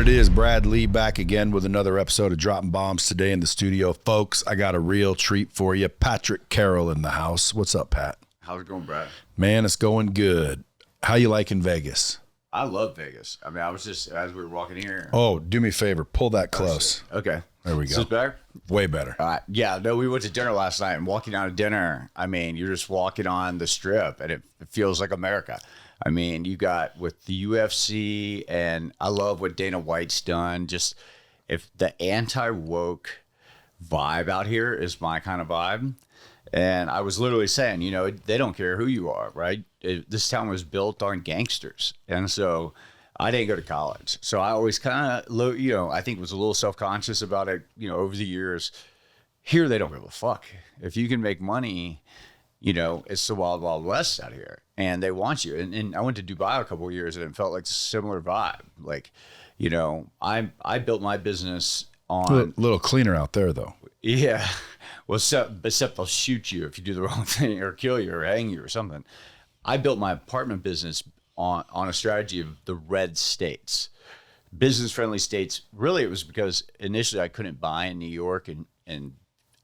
it is, Brad Lee back again with another episode of Dropping Bombs today in the studio. Folks, I got a real treat for you. Patrick Carroll in the house. What's up, Pat? How's it going, Brad? Man, it's going good. How you liking Vegas? I love Vegas. I mean, I was just, as we were walking here. Oh, do me a favor. Pull that close. Okay. There we go. Is this better? Way better. All right. Yeah, no, we went to dinner last night, and walking out of dinner, I mean, you're just walking on the strip, and it feels like America. I mean, you got with the UFC, and I love what Dana White's done. Just if the anti-woke vibe out here is my kind of vibe. And I was literally saying, you know, they don't care who you are, right? This town was built on gangsters. And so I didn't go to college. So I always kind of, you know, I think was a little self-conscious about it, you know, over the years. Here, they don't give a fuck. If you can make money, you know, it's the wild, wild west out here. And they want you. And I went to Dubai a couple of years, and it felt like a similar vibe. Like, you know, I built my business on... A little cleaner out there, though. Yeah. Well, except they'll shoot you if you do the wrong thing or kill you or hang you or something. I built my apartment business on a strategy of the red states, business-friendly states. Really, it was because initially I couldn't buy in New York and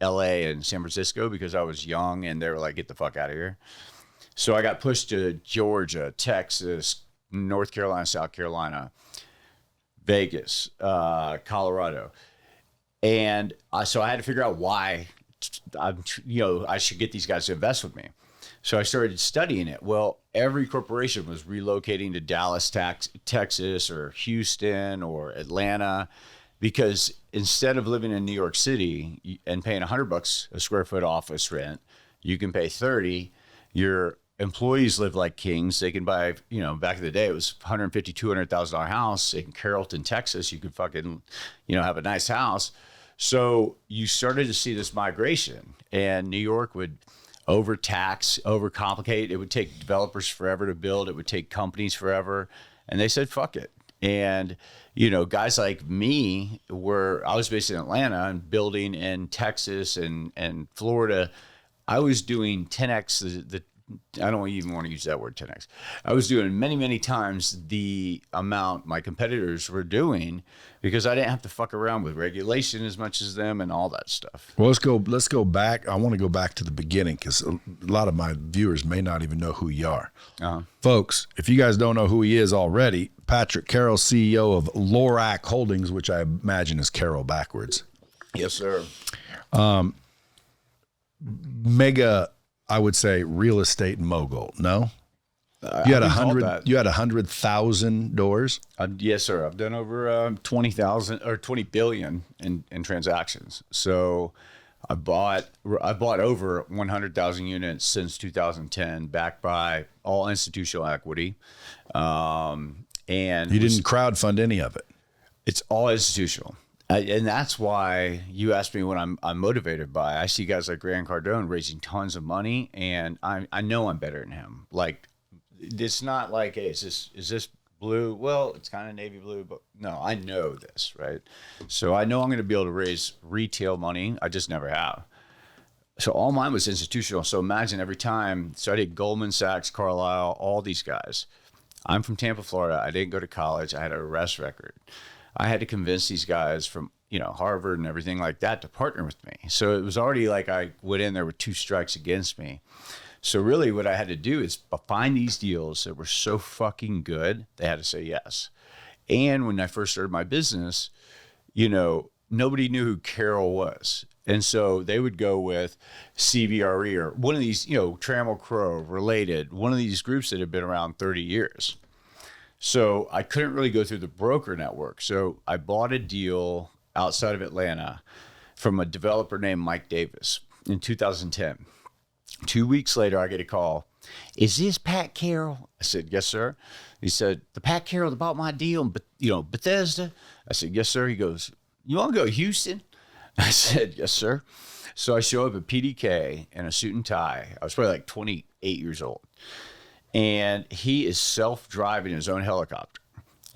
LA and San Francisco because I was young and they were like, get the fuck out of here. So I got pushed to Georgia, Texas, North Carolina, South Carolina, Vegas, Colorado. And so I had to figure out why I should get these guys to invest with me. So I started studying it. Well, every corporation was relocating to Dallas, Texas, or Houston, or Atlanta, because instead of living in New York City and paying $100 a square foot office rent, you can pay 30. Your employees live like kings. They can buy, you know, back in the day, it was $150,000, $200,000 house in Carrollton, Texas. You could fucking, you know, have a nice house. So you started to see this migration, and New York would overtax, overcomplicate. It would take developers forever to build. It would take companies forever. And they said, fuck it. And, you know, guys like me I was based in Atlanta and building in Texas and Florida. I was doing 10x I don't even want to use that word 10x. I was doing many, many times the amount my competitors were doing because I didn't have to fuck around with regulation as much as them and all that stuff. Well, let's go back. I want to go back to the beginning because a lot of my viewers may not even know who you are. Uh-huh. Folks, if you guys don't know who he is already, Patrick Carroll, CEO of Llorrac Holdings, which I imagine is Carroll backwards. Yes, sir. Mega, I would say, real estate mogul. No, you had 100. You had 100,000 doors. Yes, sir. I've done over 20,000 or 20 billion in transactions. So I bought over 100,000 units since 2010, backed by all institutional equity. And you didn't crowdfund any of it. It's all institutional. And that's why you asked me what I'm motivated by. I see guys like Grant Cardone raising tons of money, and I know I'm better than him. Like, it's not like, hey, is this blue? Well, it's kind of navy blue, but no, I know this, right? So I know I'm going to be able to raise retail money. I just never have. So all mine was institutional. So imagine every time. So I did Goldman Sachs, Carlyle, all these guys. I'm from Tampa, Florida. I didn't go to college. I had an arrest record. I had to convince these guys from, you know, Harvard and everything like that to partner with me. So it was already like I went in there with 2 strikes against me. So really what I had to do is find these deals that were so fucking good, they had to say yes. And when I first started my business, you know, nobody knew who Carroll was. And so they would go with CBRE or one of these, you know, Trammell Crow, Related, one of these groups that had been around 30 years. So I couldn't really go through the broker network. So I bought a deal outside of Atlanta from a developer named Mike Davis in 2010. 2 weeks later, I get a call. Is this Pat Carroll? I said, yes, sir. He said, the Pat Carroll that bought my deal in Bethesda? I said, yes, sir. He goes, you want to go to Houston? I said, yes, sir. So I show up at PDK in a suit and tie. I was probably like 28 years old. And he is self-driving his own helicopter.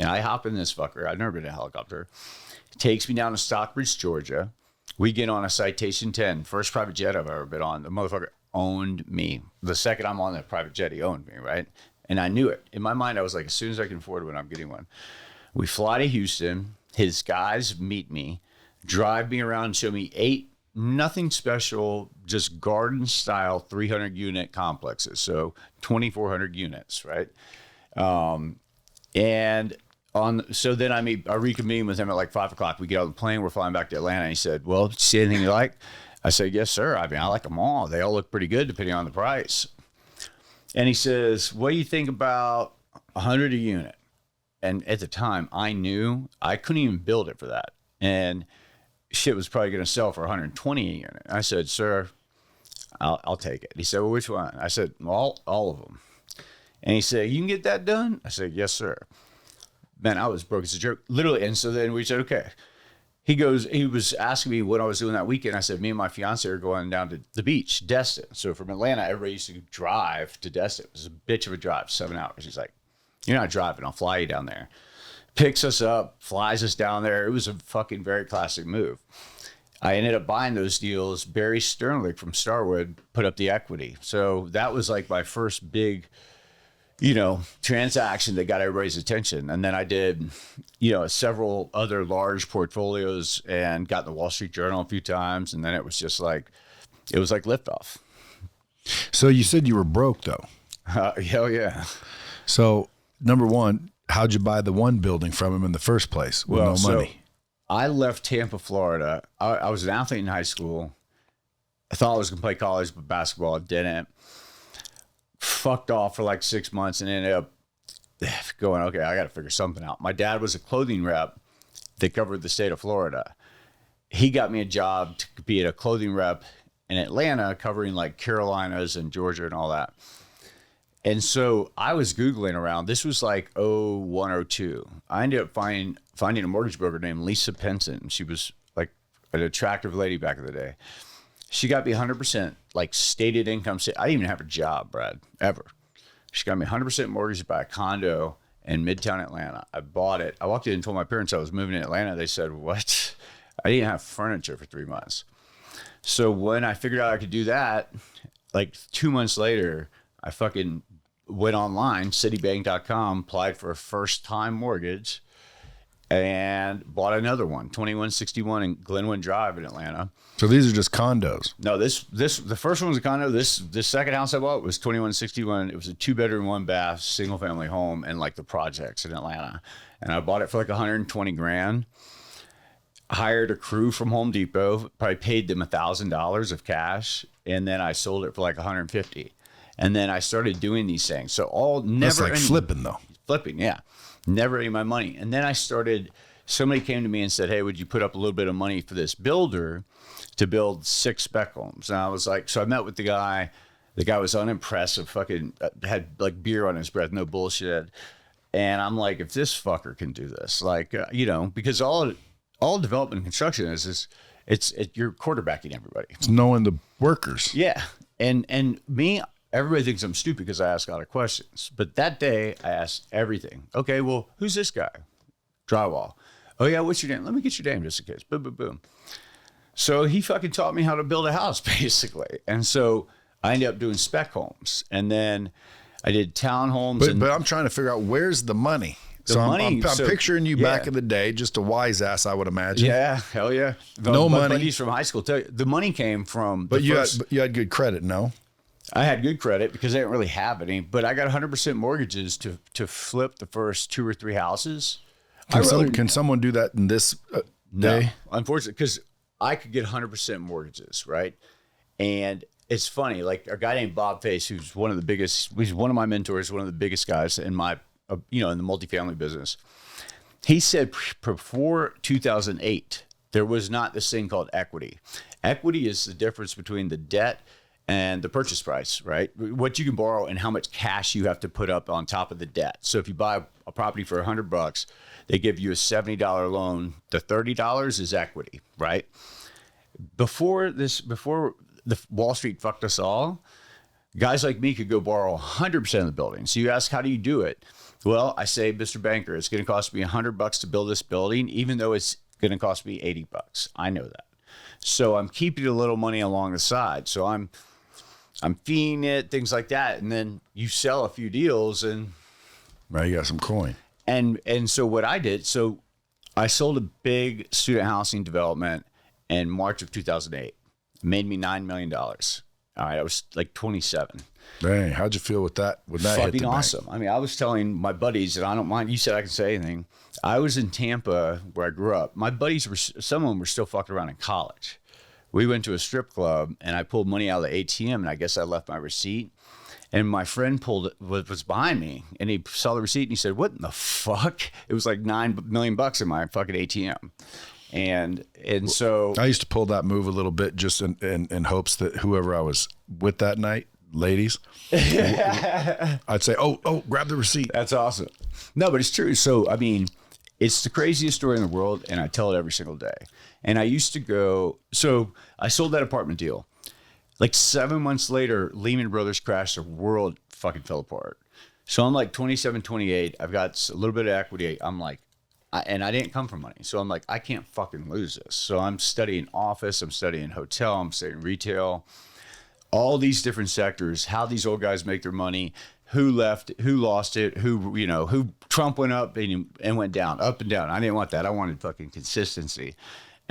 And I hop in this fucker. I've never been in a helicopter. He takes me down to Stockbridge, Georgia. We get on a Citation 10, first private jet I've ever been on. The motherfucker owned me. The second I'm on that private jet, he owned me, right? And I knew it. In my mind, I was like, as soon as I can afford one, I'm getting one. We fly to Houston. His guys meet me, drive me around, show me 8, nothing special, just garden style 300 unit complexes. So 2,400 units, right? So then I reconvene with him at like 5 o'clock. We get on the plane. We're flying back to Atlanta. And he said, well, see anything you like? I said, yes, sir. I mean, I like them all. They all look pretty good depending on the price. And he says, what do you think about 100 a unit? And at the time, I knew I couldn't even build it for that. And shit was probably going to sell for 120 a unit. I said, sir, I'll take it. He said, well, which one? I said, all of them. And he said, you can get that done? I said, yes, sir. Man, I was broke as a joke, literally. And so then we said, okay. He was asking me what I was doing that weekend. I said, me and my fiance are going down to the beach, Destin. So from Atlanta, everybody used to drive to Destin. It was a bitch of a drive, 7 hours. He's like, you're not driving. I'll fly you down there. Picks us up, flies us down there. It was a fucking very classic move. I ended up buying those deals. Barry Sternlich from Starwood put up the equity. So that was like my first big, transaction that got everybody's attention. And then I did, several other large portfolios and got in the Wall Street Journal a few times. And then it was just like, liftoff. So you said you were broke though. Hell yeah. So number one, how'd you buy the one building from him in the first place with no money? I left Tampa, Florida. I was an athlete in high school. I thought I was going to play college basketball. I didn't. Fucked off for like 6 months and ended up going, okay, I got to figure something out. My dad was a clothing rep that covered the state of Florida. He got me a job to be a clothing rep in Atlanta covering like Carolinas and Georgia and all that. And so I was Googling around. This was like 01, 02. I ended up finding a mortgage broker named Lisa Penson. She was like an attractive lady back in the day. She got me 100% like stated income. I didn't even have a job, Brad, ever. She got me 100% mortgage to buy a condo in Midtown Atlanta. I bought it. I walked in and told my parents I was moving to Atlanta. They said, what? I didn't have furniture for 3 months. So when I figured out I could do that, like 2 months later, I fucking went online, citibank.com, applied for a first-time mortgage, and bought another one, 2161 in Glenwood Drive in Atlanta. So these are just condos. No, the first one was a condo. This second house I bought was 2161. It was a 2-bedroom, 1-bath, single-family home in like the projects in Atlanta, and I bought it for like 120 grand. Hired a crew from Home Depot, probably paid them $1,000 of cash, and then I sold it for like 150. And then I started doing these things. So That's like flipping though. Flipping, yeah. Never any my money. And then somebody came to me and said, hey, would you put up a little bit of money for this builder to build 6 spec homes? And I was like, so I met with the guy. The guy was unimpressive, fucking had like beer on his breath, no bullshit. And I'm like, if this fucker can do this, like, because all development and construction is you're quarterbacking everybody. It's knowing the workers. Yeah. And me, everybody thinks I'm stupid because I ask a lot of questions. But that day, I asked everything. Okay, well, who's this guy? Drywall. Oh, yeah, what's your name? Let me get your name just in case. Boom, boom, boom. So he fucking taught me how to build a house, basically. And so I ended up doing spec homes. And then I did townhomes. But I'm trying to figure out where's the money. I'm picturing you back in the day, just a wise ass, I would imagine. Yeah, hell yeah. No money. Buddies from high school tell you, the money came from. But you had good credit, no? I had good credit because I didn't really have any, but I got 100% mortgages to flip the first 2 or 3 houses. Can someone do that in this day? No, unfortunately, because I could get 100% mortgages, right? And it's funny, like a guy named Bob Face, who's one of the biggest, he's one of my mentors, one of the biggest guys in my, in the multifamily business. He said before 2008, there was not this thing called equity. Equity is the difference between the debt and the purchase price, right? What you can borrow and how much cash you have to put up on top of the debt. So if you buy a property for $100, they give you a $70 loan. The $30 is equity, right? Before the Wall Street fucked us all, guys like me could go borrow 100% of the building. So you ask, how do you do it? Well, I say, Mr. Banker, it's going to cost me $100 to build this building, even though it's going to cost me $80. I know that. So I'm keeping a little money along the side. So I'm feeing it, things like that. And then you sell a few deals and right, you got some coin. And so what I did, so I sold a big student housing development in March of 2008. Made me $9 million. All right, I was like 27. Dang, how'd you feel with that? With that fucking awesome. Bank? I mean, I was telling my buddies, and I don't mind. You said I can say anything. I was in Tampa where I grew up. My buddies were, some of them were still fucking around in college. We went to a strip club, and I pulled money out of the ATM, and I guess I left my receipt. And my friend was behind me, and he saw the receipt, and he said, "What in the fuck?" It was like $9 million in my fucking ATM. And so I used to pull that move a little bit just in hopes that whoever I was with that night, ladies, I'd say, oh, grab the receipt. That's awesome. No, but it's true. So, I mean, it's the craziest story in the world, and I tell it every single day. And I used to go, so I sold that apartment deal. Like 7 months later, Lehman Brothers crashed, the world fucking fell apart. So I'm like 27, 28. I've got a little bit of equity. I'm like, and I didn't come from money. So I'm like, I can't fucking lose this. So I'm studying office, I'm studying hotel, I'm studying retail, all these different sectors, how these old guys make their money, who left, who lost it, who Trump went up and went down, up and down. I didn't want that. I wanted fucking consistency.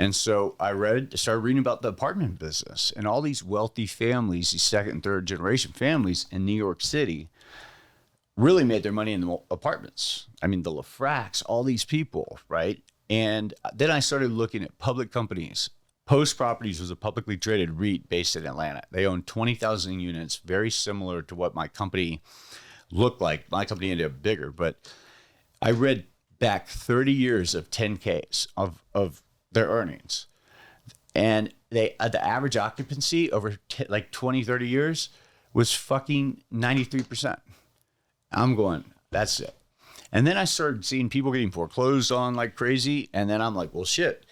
And so I started reading about the apartment business and all these wealthy families, these second and third generation families in New York City really made their money in the apartments. I mean, the Llorracs, all these people, right? And then I started looking at public companies. Post Properties was a publicly traded REIT based in Atlanta. They own 20,000 units, very similar to what my company looked like. My company ended up bigger, but I read back 30 years of 10Ks of their earnings. And the average occupancy over like 20, 30 years was fucking 93%. I'm going, that's it. And then I started seeing people getting foreclosed on like crazy. And then I'm like, well, shit,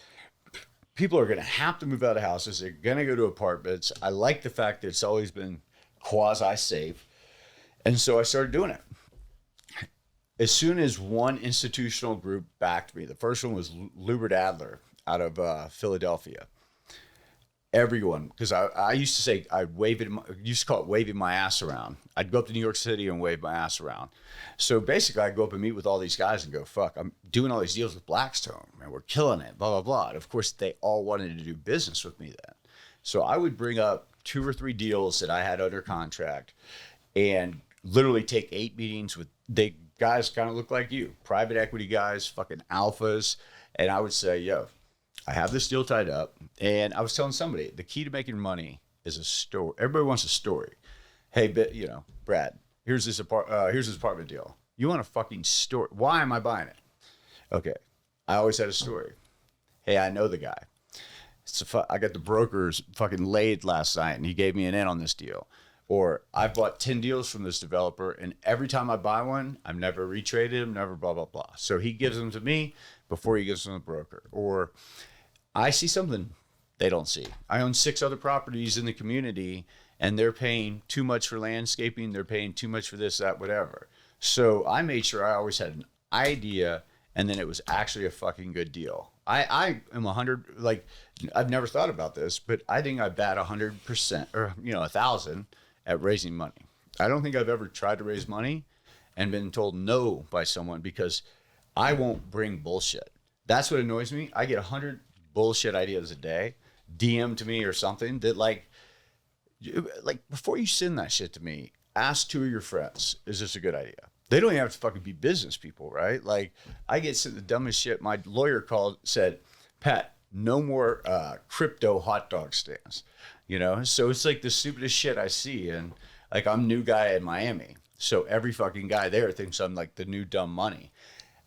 people are going to have to move out of houses. They're going to go to apartments. I like the fact that it's always been quasi-safe. And so I started doing it. As soon as one institutional group backed me, the first one was Llorrac Adler out of Philadelphia. Everyone, because I used to say used to call it waving my ass around. I'd go up to New York City and wave my ass around. So basically, I'd go up and meet with all these guys and go, fuck, I'm doing all these deals with Blackstone, and we're killing it, blah, blah, blah. And of course, they all wanted to do business with me then. So I would bring up 2 or 3 deals that I had under contract and literally take 8 meetings with guys kind of look like you, private equity guys, fucking alphas. And I would say, yo, I have this deal tied up. And I was telling somebody, the key to making money is a story. Everybody wants a story. Hey, Brad, here's this apartment deal. You want a fucking story? Why am I buying it? Okay. I always had a story. Hey, I know the guy. I got the brokers fucking laid last night and he gave me an in on this deal. Or I've bought 10 deals from this developer and every time I buy one, I've never retraded them, never blah, blah, blah. So he gives them to me before he gives them to the broker. Or I see something they don't see. I own 6 other properties in the community and they're paying too much for landscaping. They're paying too much for this, that, whatever. So I made sure I always had an idea and then it was actually a fucking good deal. I am 100, like, I've never thought about this, but I think I bat 100% or, 1,000 at raising money. I don't think I've ever tried to raise money and been told no by someone because I won't bring bullshit. That's what annoys me. I get 100 bullshit ideas a day, DM to me or something that like before you send that shit to me, ask 2 of your friends, is this a good idea? They don't even have to fucking be business people, right? Like I get sent the dumbest shit. My lawyer said, Pat, no more crypto hot dog stands, So it's like the stupidest shit I see. And like I'm new guy in Miami. So every fucking guy there thinks I'm like the new dumb money.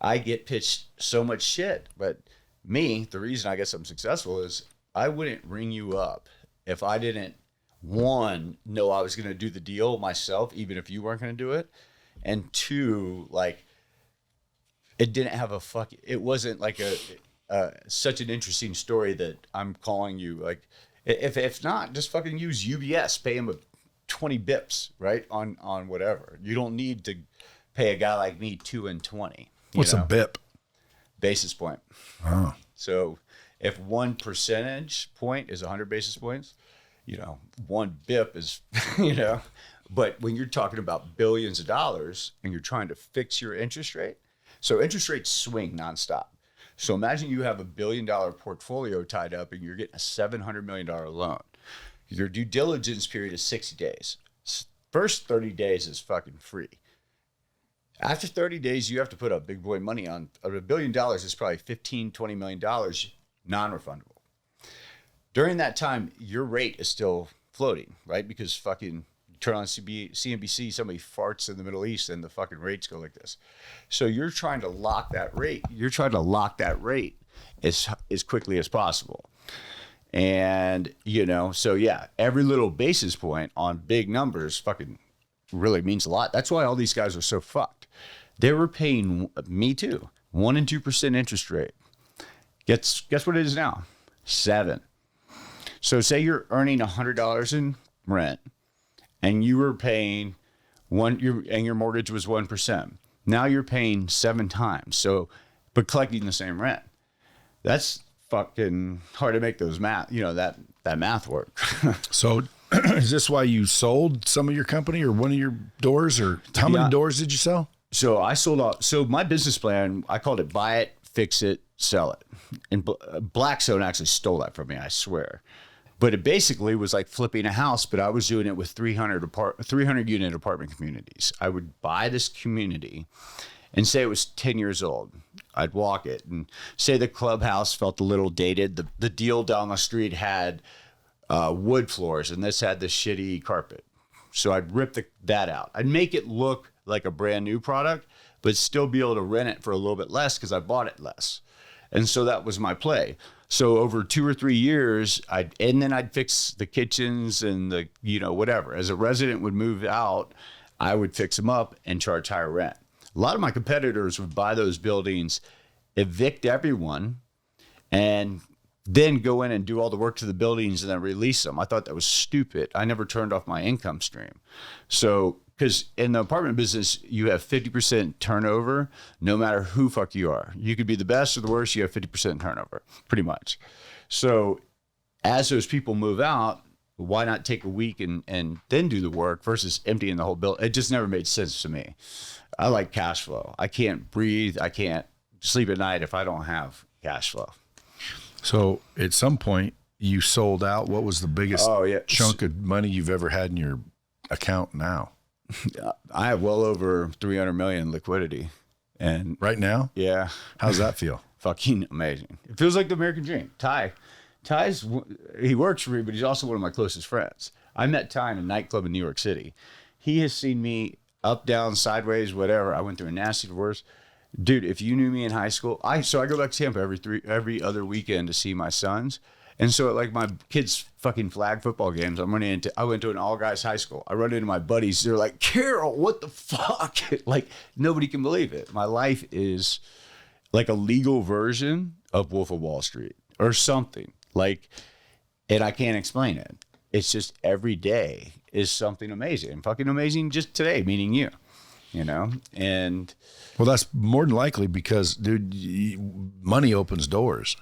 I get pitched so much shit, but me, the reason I guess I'm successful is I wouldn't ring you up if I didn't, 1, know I was going to do the deal myself, even if you weren't going to do it. And 2, like it didn't have it wasn't like such an interesting story that I'm calling you. Like if not, just fucking use UBS, pay him 20 bips, right? On whatever. You don't need to pay a guy like me 2 and 20. What's a bip? Basis point. Oh. So if 1 percentage point is 100 basis points, 1 bip is, but when you're talking about billions of dollars and you're trying to fix your interest rate, So interest rates swing nonstop. So imagine you have $1 billion portfolio tied up and you're getting a $700 million loan. Your due diligence period is 60 days. First 30 days is fucking free. After 30 days, you have to put up big boy money on. $1 billion is probably $15-20 million non-refundable. During that time, your rate is still floating, right? Because fucking turn on CNBC, somebody farts in the Middle East and the fucking rates go like this. So you're trying to lock that rate. You're trying to lock that rate as quickly as possible. And, you know, so yeah, every little basis point on big numbers fucking really means a lot. That's why all these guys are so fucked. They were paying, me too, 1% and 2% interest rate. Guess what it is now? 7%. So say you're earning $100 in rent and you were paying and your mortgage was 1%. Now you're paying 7 times. So, but collecting the same rent. That's fucking hard to make those math, you know, that math work. So is this why you sold some of your company or one of your doors, or how many doors did you sell? So I sold out. So my business plan, I called it buy it, fix it, sell it. And Blackstone actually stole that from me, I swear. But it basically was like flipping a house, but I was doing it with 300 unit apartment communities. I would buy this community and say it was 10 years old. I'd walk it and say the clubhouse felt a little dated. The deal down the street had wood floors and this had the shitty carpet. So I'd rip that out. I'd make it look like a brand new product, but still be able to rent it for a little bit less because I bought it less. And so that was my play. So over 2 or 3 years, I'd fix the kitchens and the, you know, whatever. As a resident would move out, I would fix them up and charge higher rent. A lot of my competitors would buy those buildings, evict everyone, and then go in and do all the work to the buildings and then release them. I thought that was stupid. I never turned off my income stream. So, because in the apartment business, you have 50% turnover, no matter who fuck you are. You could be the best or the worst, you have 50% turnover, pretty much. So as those people move out, why not take a week and then do the work versus emptying the whole building? It just never made sense to me. I like cash flow. I can't breathe. I can't sleep at night if I don't have cash flow. So at some point you sold out. What was the biggest chunk of money you've ever had in your account now? I have well over 300 million in liquidity. And right now? Yeah. How's that feel? Fucking amazing. It feels like the American dream. Ty's, he works for me, but he's also one of my closest friends. I met Ty in a nightclub in New York City. He has seen me up, down, sideways, whatever. I went through a nasty divorce. Dude, if you knew me in high school, I go back to Tampa every other weekend to see my sons. And so at like my kids' fucking flag football games, I went to an all guys high school. I run into my buddies. They're like, Carroll, what the fuck? Like nobody can believe it. My life is like a legal version of Wolf of Wall Street or something like, and I can't explain it. It's just every day is something amazing. Fucking amazing just today, meeting you know? And well, that's more than likely because, dude, money opens doors.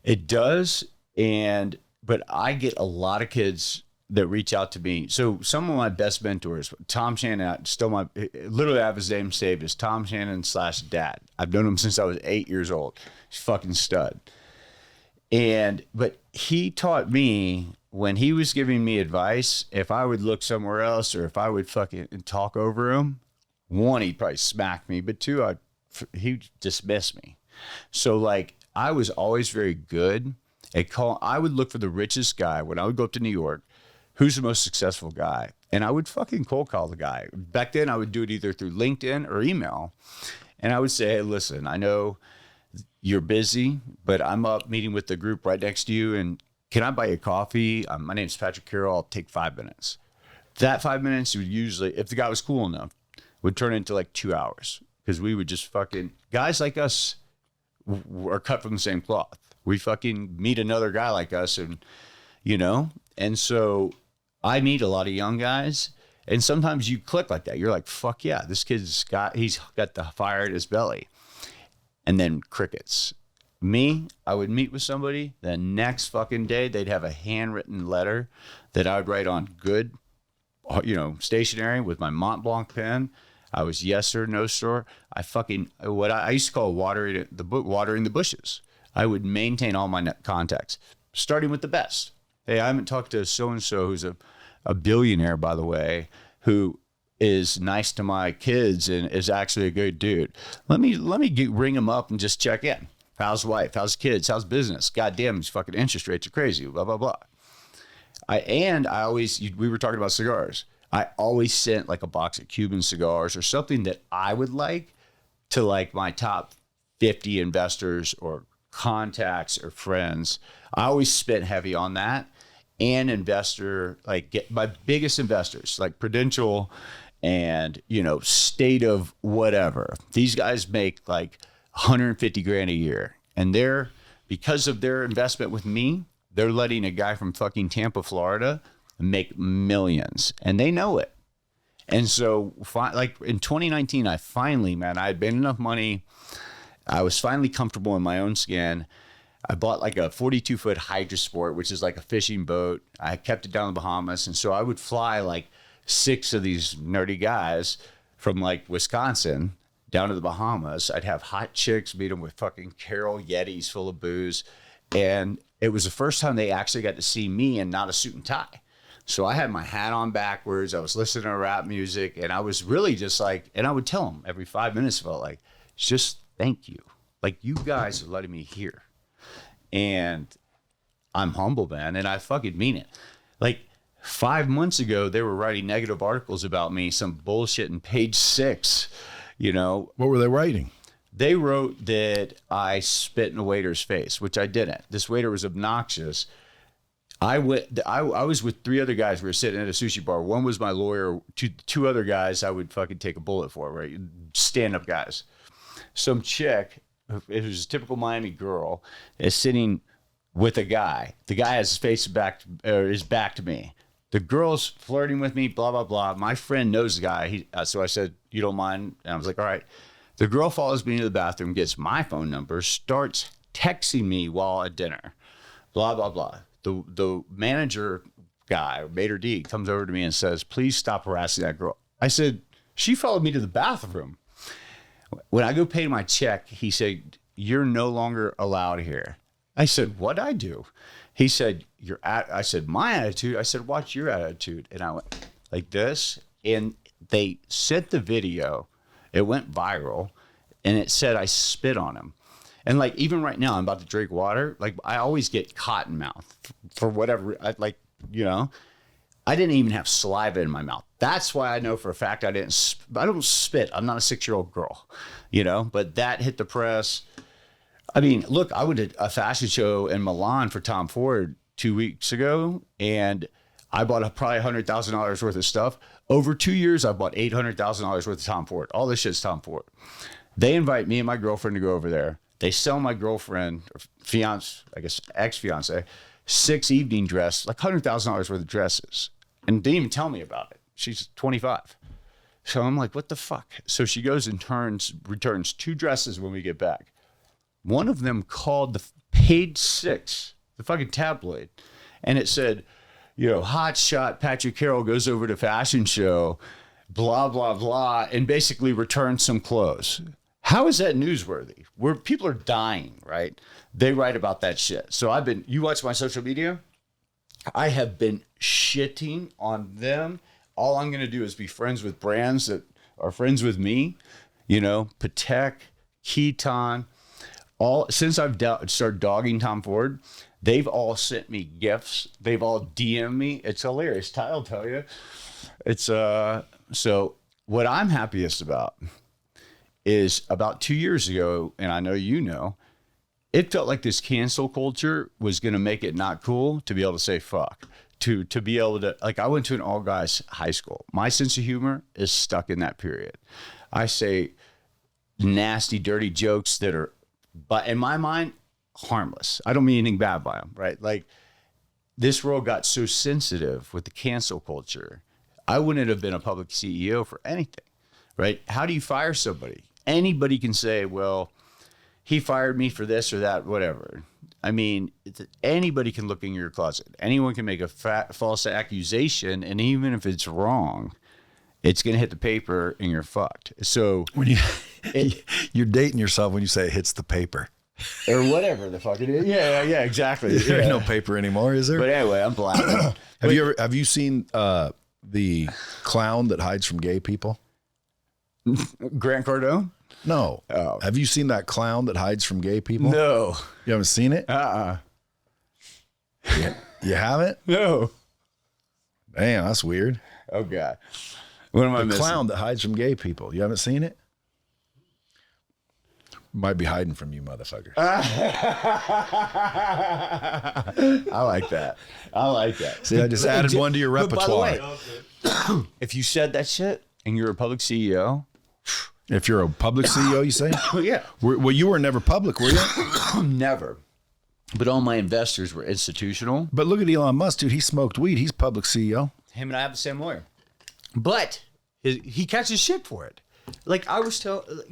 It does. But I get a lot of kids that reach out to me. So some of my best mentors, Tom Shannon, literally I have his name saved as Tom Shannon /dad. I've known him since I was 8 years old. He's fucking stud. But he taught me when he was giving me advice, if I would look somewhere else or if I would fucking talk over him, 1, he'd probably smack me, but 2, he'd dismiss me. So like I was always very good at I would look for the richest guy when I would go up to New York, who's the most successful guy. And I would fucking cold call the guy. Back then I would do it either through LinkedIn or email. And I would say, hey, listen, I know you're busy, but I'm up meeting with the group right next to you. And can I buy you coffee? My name's Patrick Carroll. I'll take 5 minutes. That 5 minutes would usually, if the guy was cool enough, would turn into like 2 hours. Because we would just guys like us are cut from the same cloth. We fucking meet another guy like us and, you know, and so I meet a lot of young guys and sometimes you click like that. You're like, fuck yeah, this he's got the fire at his belly. And then crickets. Me, I would meet with somebody the next fucking day. They'd have a handwritten letter that I would write on good, you know, stationery with my Mont Blanc pen. I was yes or no sir. What I used to call watering the bushes. I would maintain all my contacts, starting with the best. Hey, I haven't talked to so-and-so who's a billionaire, by the way, who is nice to my kids and is actually a good dude. Let me ring him up and just check in. How's wife? How's kids? How's business? God damn, these fucking interest rates are crazy. Blah, blah, blah. We were talking about cigars. I always sent like a box of Cuban cigars or something that I would like to like my top 50 investors or contacts or friends. I always spent heavy on that. And get my biggest investors like Prudential and, State of whatever. These guys make like 150 grand a year. And because of their investment with me, they're letting a guy from fucking Tampa, Florida make millions, and they know it. And so like in 2019, I had made enough money. I was finally comfortable in my own skin. I bought like a 42-foot Hydra Sport, which is like a fishing boat. I kept it down in the Bahamas. And so I would fly like 6 of these nerdy guys from like Wisconsin down to the Bahamas. I'd have hot chicks meet them with fucking Carroll Yetis full of booze. And it was the first time they actually got to see me and not a suit and tie. So I had my hat on backwards. I was listening to rap music. And I was really just like, and I would tell them every 5 minutes, felt like, just thank you. Like, you guys are letting me hear. And I'm humble, man. And I fucking mean it. Like 5 months ago, they were writing negative articles about me, some bullshit in Page 6, What were they writing? They wrote that I spit in a waiter's face, which I didn't. This waiter was obnoxious. I was with 3 other guys. We were sitting at a sushi bar. One was my lawyer. Two other guys I would fucking take a bullet for, right? Stand-up guys. Some chick, it was a typical Miami girl, is sitting with a guy. The guy has his face his back to me. The girl's flirting with me, blah, blah, blah. My friend knows the guy. So I said, you don't mind? And I was like, all right. The girl follows me into the bathroom, gets my phone number, starts texting me while at dinner, blah, blah, blah. The manager guy, maitre d', comes over to me and says, please stop harassing that girl. I said, she followed me to the bathroom. When I go pay my check, he said, you're no longer allowed here. I said, what'd I do? He said, I said, my attitude? I said, watch your attitude. And I went like this. And they sent the video. It went viral. And it said I spit on him. And like, even right now, I'm about to drink water. Like, I always get cotton mouth for whatever, I didn't even have saliva in my mouth. That's why I know for a fact I don't spit. I'm not a 6-year-old girl, but that hit the press. I mean, look, I went to a fashion show in Milan for Tom Ford 2 weeks ago, and I bought probably $100,000 worth of stuff. Over 2 years, I bought $800,000 worth of Tom Ford. All this shit's Tom Ford. They invite me and my girlfriend to go over there. They sell my girlfriend, or fiance, I guess ex-fiance, 6 evening dress, like $100,000 worth of dresses, and didn't even tell me about it. She's 25. So I'm like, what the fuck? So she goes and returns 2 dresses when we get back. One of them called the Page 6, the fucking tabloid, and it said, hot shot Patrick Carroll goes over to fashion show, blah, blah, blah, and basically returns some clothes. How is that newsworthy? Where people are dying, right? They write about that shit. So you watch my social media? I have been shitting on them. All I'm going to do is be friends with brands that are friends with me, Patek, Keaton, since I've started dogging Tom Ford, they've all sent me gifts. They've all DM'd me. It's hilarious. I'll tell you. It's, so what I'm happiest about is about 2 years ago, and I know it felt like this cancel culture was going to make it not cool to be able to say fuck, to be able to, like, I went to an all guys high school. My sense of humor is stuck in that period. I say nasty, dirty jokes that are, but in my mind, harmless. I don't mean anything bad by them, right? Like, this world got so sensitive with the cancel culture. I wouldn't have been a public CEO for anything, right? How do you fire somebody? Anybody can say, well, he fired me for this or that, whatever. I mean, anybody can look in your closet. Anyone can make a false accusation, and even if it's wrong, it's going to hit the paper and you're fucked. So when you're dating yourself when you say it hits the paper. Or whatever the fuck it is. Yeah, exactly. There's no paper anymore, is there? But anyway, I'm black. Have you seen the clown that hides from gay people? Grant Cardone? No. Oh. Have you seen that clown that hides from gay people? No. You haven't seen it? You haven't? No. Damn, that's weird. Oh God. What am I missing? Clown that hides from gay people. You haven't seen it? Might be hiding from you, motherfucker. I like that. See, I just added one to your repertoire. By the way, if you said that shit and you're a public CEO. If you're a public CEO, you say? Yeah. Well, you were never public, were you? Never. But all my investors were institutional. But look at Elon Musk, dude. He smoked weed. He's public CEO. Him and I have the same lawyer. But he catches shit for it. Like I was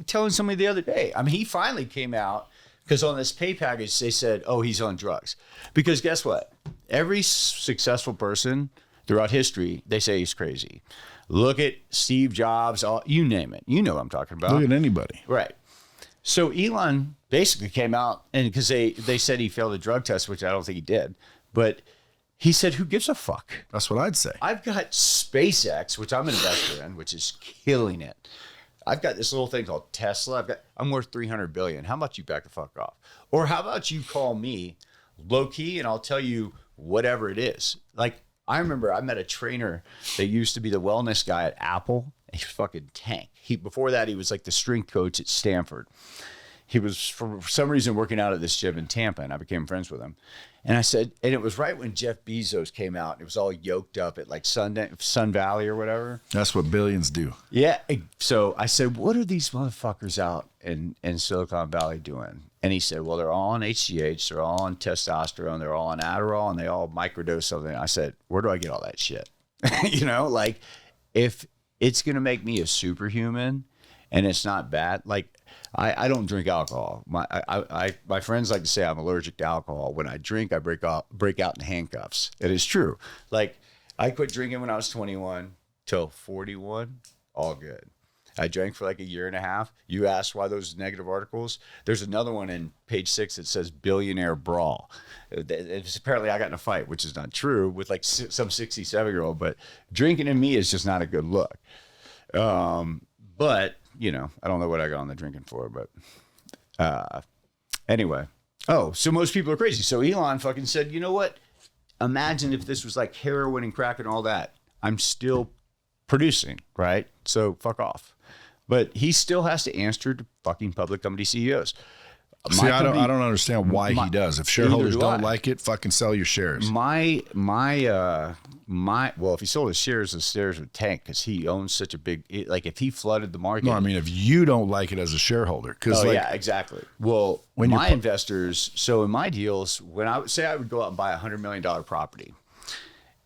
telling somebody the other day. I mean, he finally came out because on this pay package, they said, oh, he's on drugs. Because guess what? Every successful person throughout history, they say he's crazy. Look at Steve Jobs, you name it. You know what I'm talking about. Look at anybody. Right. So Elon basically came out, and because they said he failed a drug test, which I don't think he did, but he said, who gives a fuck? That's what I'd say. I've got SpaceX, which I'm an investor in, which is killing it. I've got this little thing called Tesla. I'm worth $300 billion. How about you back the fuck off? Or how about you call me low key and I'll tell you whatever it is. Like, I remember I met a trainer that used to be the wellness guy at Apple. He was fucking tank. Before that, he was like the strength coach at Stanford. He was, for some reason, working out at this gym in Tampa, and I became friends with him. And I said, and it was right when Jeff Bezos came out. It was all yoked up at like Sun Valley or whatever. That's what billions do. Yeah. So I said, what are these motherfuckers out in Silicon Valley doing? And he said, well, they're all on HGH, they're all on testosterone, they're all on Adderall, and they all microdose something. I said, where do I get all that shit? You know, like if it's going to make me a superhuman and it's not bad, like I don't drink alcohol. My friends like to say I'm allergic to alcohol. When I drink, I break out in handcuffs. It is true. Like I quit drinking when I was 21 till 41, all good. I drank for like a year and a half. You asked why those negative articles. There's another one in page 6 that says billionaire brawl. It's apparently I got in a fight, which is not true, with like some 67-year-old, but drinking in me is just not a good look. But, you know, I don't know what I got on the drinking for, but anyway. Oh, so most people are crazy. So Elon fucking said, you know what? Imagine if this was like heroin and crack and all that. I'm still producing, right? So fuck off. But he still has to answer to fucking public company CEOs. See, I don't understand why he does. If shareholders don't like it, fucking sell your shares. Well, if he sold his shares would tank because he owns such a big, like if he flooded the market. No, I mean, if you don't like it as a shareholder. Yeah, exactly. Well, when my investors, so in my deals, when I would say I would go out and buy $100 million property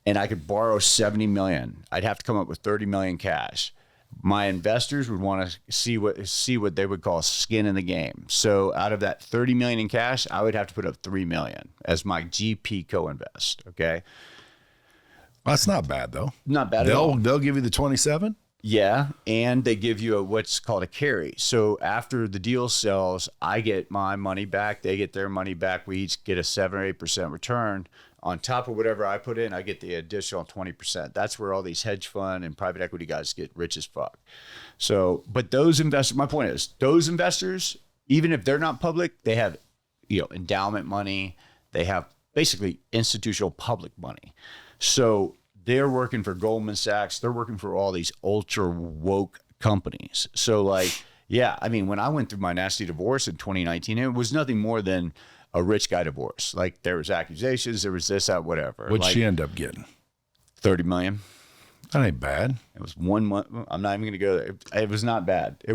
and I could borrow $70 million, I'd have to come up with $30 million cash. My investors would want to see what they would call skin in the game. So out of that $30 million in cash, I would have to put up $3 million as my GP co-invest. Okay, well, that's not bad though. Not bad at all. They'll give you the 27. Yeah, and they give you what's called a carry. So after the deal sells, I get my money back. They get their money back. We each get a 7 or 8% return. On top of whatever I put in, I get the additional 20%. That's where all these hedge fund and private equity guys get rich as fuck. So, but those investors, my point is, those investors, even if they're not public, they have, endowment money. They have basically institutional public money. So they're working for Goldman Sachs. They're working for all these ultra woke companies. So like, yeah, I mean, when I went through my nasty divorce in 2019, it was nothing more than a rich guy divorce. Like there was accusations, there was this, that, whatever. What'd she end up getting? $30 million. That ain't bad. It was 1 month. I'm not even going to go there. It was not bad. How,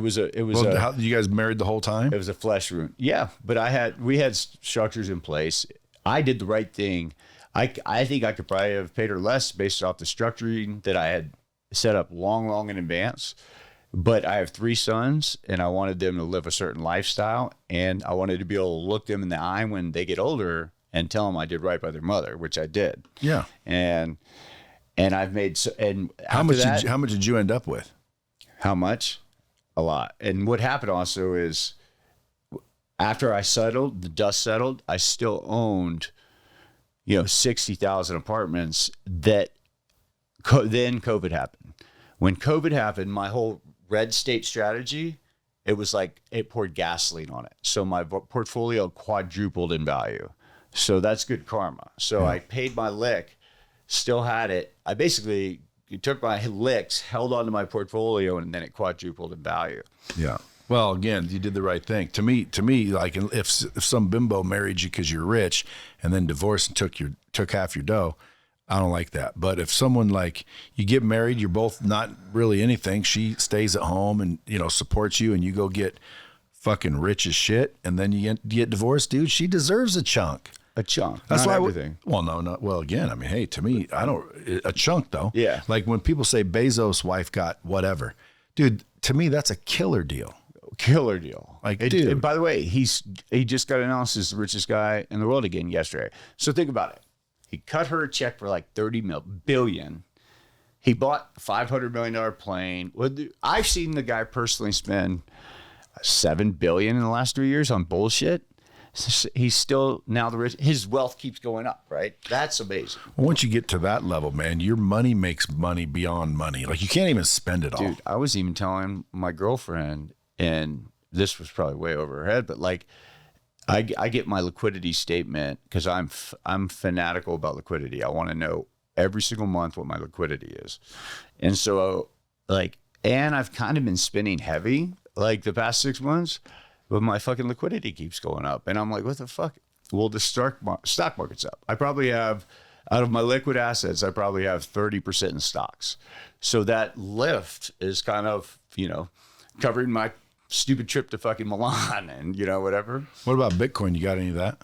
you guys married the whole time? It was a flesh wound. Yeah. But we had structures in place. I did the right thing. I think I could probably have paid her less based off the structuring that I had set up long in advance. But I have 3 sons, and I wanted them to live a certain lifestyle, and I wanted to be able to look them in the eye when they get older and tell them I did right by their mother, which I did. Yeah. And And I've made how much did you end up with? How much? A lot. And what happened also is after the dust settled, I still owned, 60,000 apartments that then COVID happened. When COVID happened, my whole red state strategy, it was like it poured gasoline on it. So my portfolio quadrupled in value. So that's good karma. So I paid my lick, still had it. I basically took my licks, held onto my portfolio, and then it quadrupled in value. Yeah. Well, again, you did the right thing. To me, like if some bimbo married you because you're rich and then divorced and took half your dough, I don't like that. But if someone like you get married, you're both not really anything. She stays at home and supports you, and you go get fucking rich as shit, and then you get divorced, dude. She deserves a chunk. A chunk. That's not why everything. Well, again, I mean, hey, to me, I don't a chunk though. Yeah. Like when people say Bezos' wife got whatever, dude. To me, that's a killer deal. Killer deal. Like, dude. And by the way, he just got announced as the richest guy in the world again yesterday. So think about it. He cut her a check for like $30 billion. He bought a $500 million plane. I've seen the guy personally spend $7 billion in the last 3 years on bullshit. He's still now the rich. His wealth keeps going up, right? That's amazing. Once you get to that level, man, your money makes money beyond money. Like you can't even spend it all. Dude, I was even telling my girlfriend, and this was probably way over her head, but like I get my liquidity statement because I'm fanatical about liquidity. I want to know every single month what my liquidity is. And so and I've kind of been spending heavy like the past 6 months. But my fucking liquidity keeps going up. And I'm like, what the fuck? Well, the stock market's up. I probably have, out of my liquid assets, I probably have 30% in stocks. So that lift is kind of, covering my stupid trip to fucking Milan and, whatever. What about Bitcoin? You got any of that?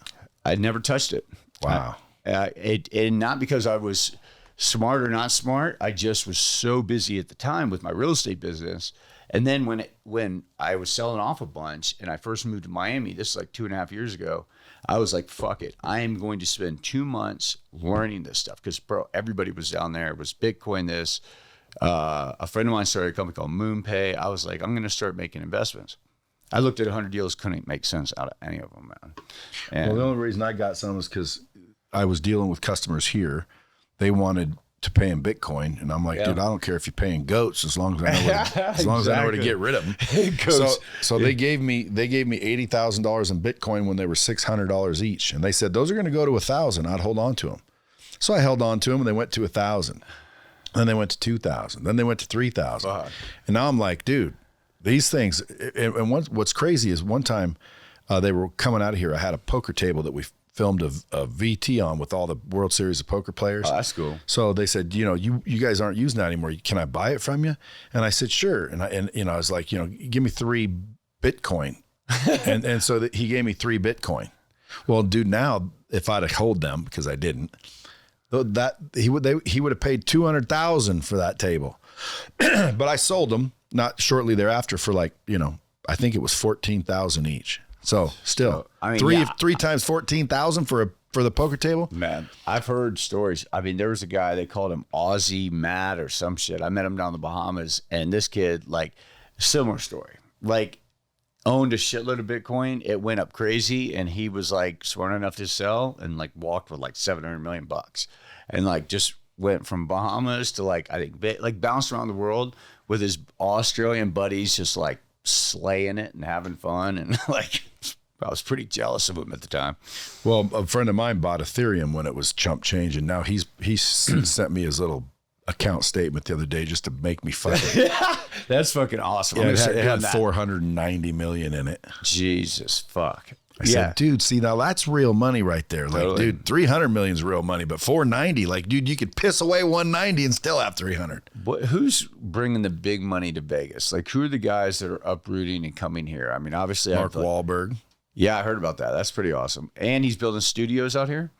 I never touched it. Wow. And not because I was smart or not smart. I just was so busy at the time with my real estate business. And then when I was selling off a bunch and I first moved to Miami, this is like 2.5 years ago, I was like, fuck it. I am going to spend 2 months learning this stuff. Because, bro, everybody was down there. It was Bitcoin this. A friend of mine started a company called MoonPay. I was like, I'm going to start making investments. I looked at 100 deals, couldn't make sense out of any of them, man. And the only reason I got some is because I was dealing with customers here. They wanted to pay in Bitcoin, and I'm like, dude, I don't care if you're paying goats as long as I know where to get rid of them. So they gave me $80,000 in Bitcoin when they were $600 each, and they said those are going to go to 1,000. I'd hold on to them. So I held on to them, and they went to 1,000. Then they went to 2,000. Then they went to 3,000. And now I'm like, dude, these things. And what's crazy is one time they were coming out of here. I had a poker table that we filmed a VT on with all the World Series of poker players. Oh, that's cool. So they said, you guys aren't using that anymore. Can I buy it from you? And I said, sure. And I was like, give me 3 Bitcoin. and so he gave me 3 Bitcoin. Well, dude, now if I'd have hold them, because I didn't, that he would have paid $200,000 for that table. But I sold them not shortly thereafter for like, I think it was $14,000 each. So still, three times 14,000 for the poker table. Man, I've heard stories. I mean, there was a guy, they called him Aussie Matt or some shit. I met him down in the Bahamas, and this kid, like, similar story, like, owned a shitload of Bitcoin. It went up crazy, and he was like smart enough to sell and like walked with like $700 million, and like just went from Bahamas to like I think like bounced around the world with his Australian buddies, just like slaying it and having fun, and like I was pretty jealous of him at the time. Well, a friend of mine bought Ethereum when it was chump change, and now he sent me his little account statement the other day just to make me fucking. That's fucking awesome. Yeah, it had 490 million in it. Jesus fuck. I said, dude, see, now that's real money right there. Like, dude, 300 million is real money, but 490, like, dude, you could piss away 190 and still have 300. Who's bringing the big money to Vegas? Like, who are the guys that are uprooting and coming here? I mean, obviously, Mark Wahlberg. Yeah, I heard about that. That's pretty awesome. And he's building studios out here.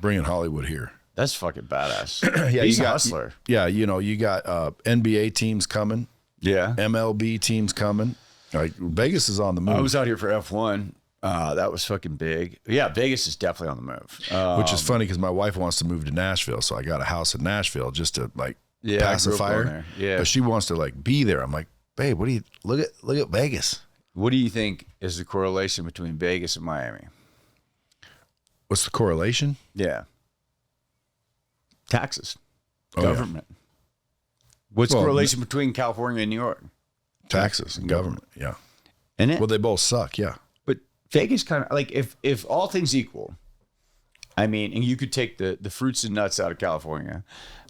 Bringing Hollywood here. That's fucking badass. Yeah, he's a hustler. Yeah, you got NBA teams coming. Yeah, MLB teams coming. Like Vegas is on the move. I was out here for F1. That was fucking big. Yeah, Vegas is definitely on the move. Which is funny because my wife wants to move to Nashville, so I got a house in Nashville just to like pacify her. Yeah, but she wants to like be there. I'm like, babe, what do you look at Vegas? What do you think is the correlation between Vegas and Miami? What's the correlation? Yeah, taxes, government. Yeah. What's the correlation between California and New York? Taxes and government. Yeah, and well, they both suck. Yeah. Vegas kind of like if all things equal, I mean, and you could take the fruits and nuts out of California,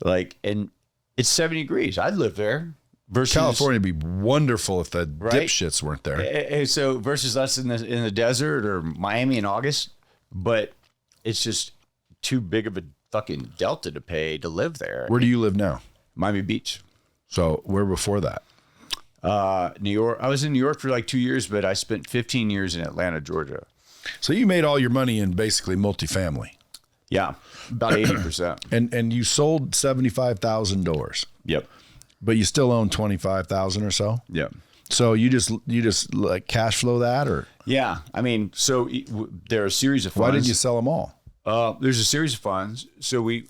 like, and it's 70 degrees. I'd live there. Versus California would be wonderful if the dipshits weren't there. So versus us in the desert or Miami in August, but it's just too big of a fucking delta to pay to live there. Where do you live now? Miami Beach. So where before that? New York. I was in New York for like 2 years, but I spent 15 years in Atlanta, Georgia. So you made all your money in basically multifamily. Yeah, about 80%. And you sold 75,000 doors. Yep. But you still own 25,000 or so. Yep. So you just like cash flow that, or? Yeah, I mean, so there are a series of funds. Why didn't you sell them all? There's a series of funds. So we,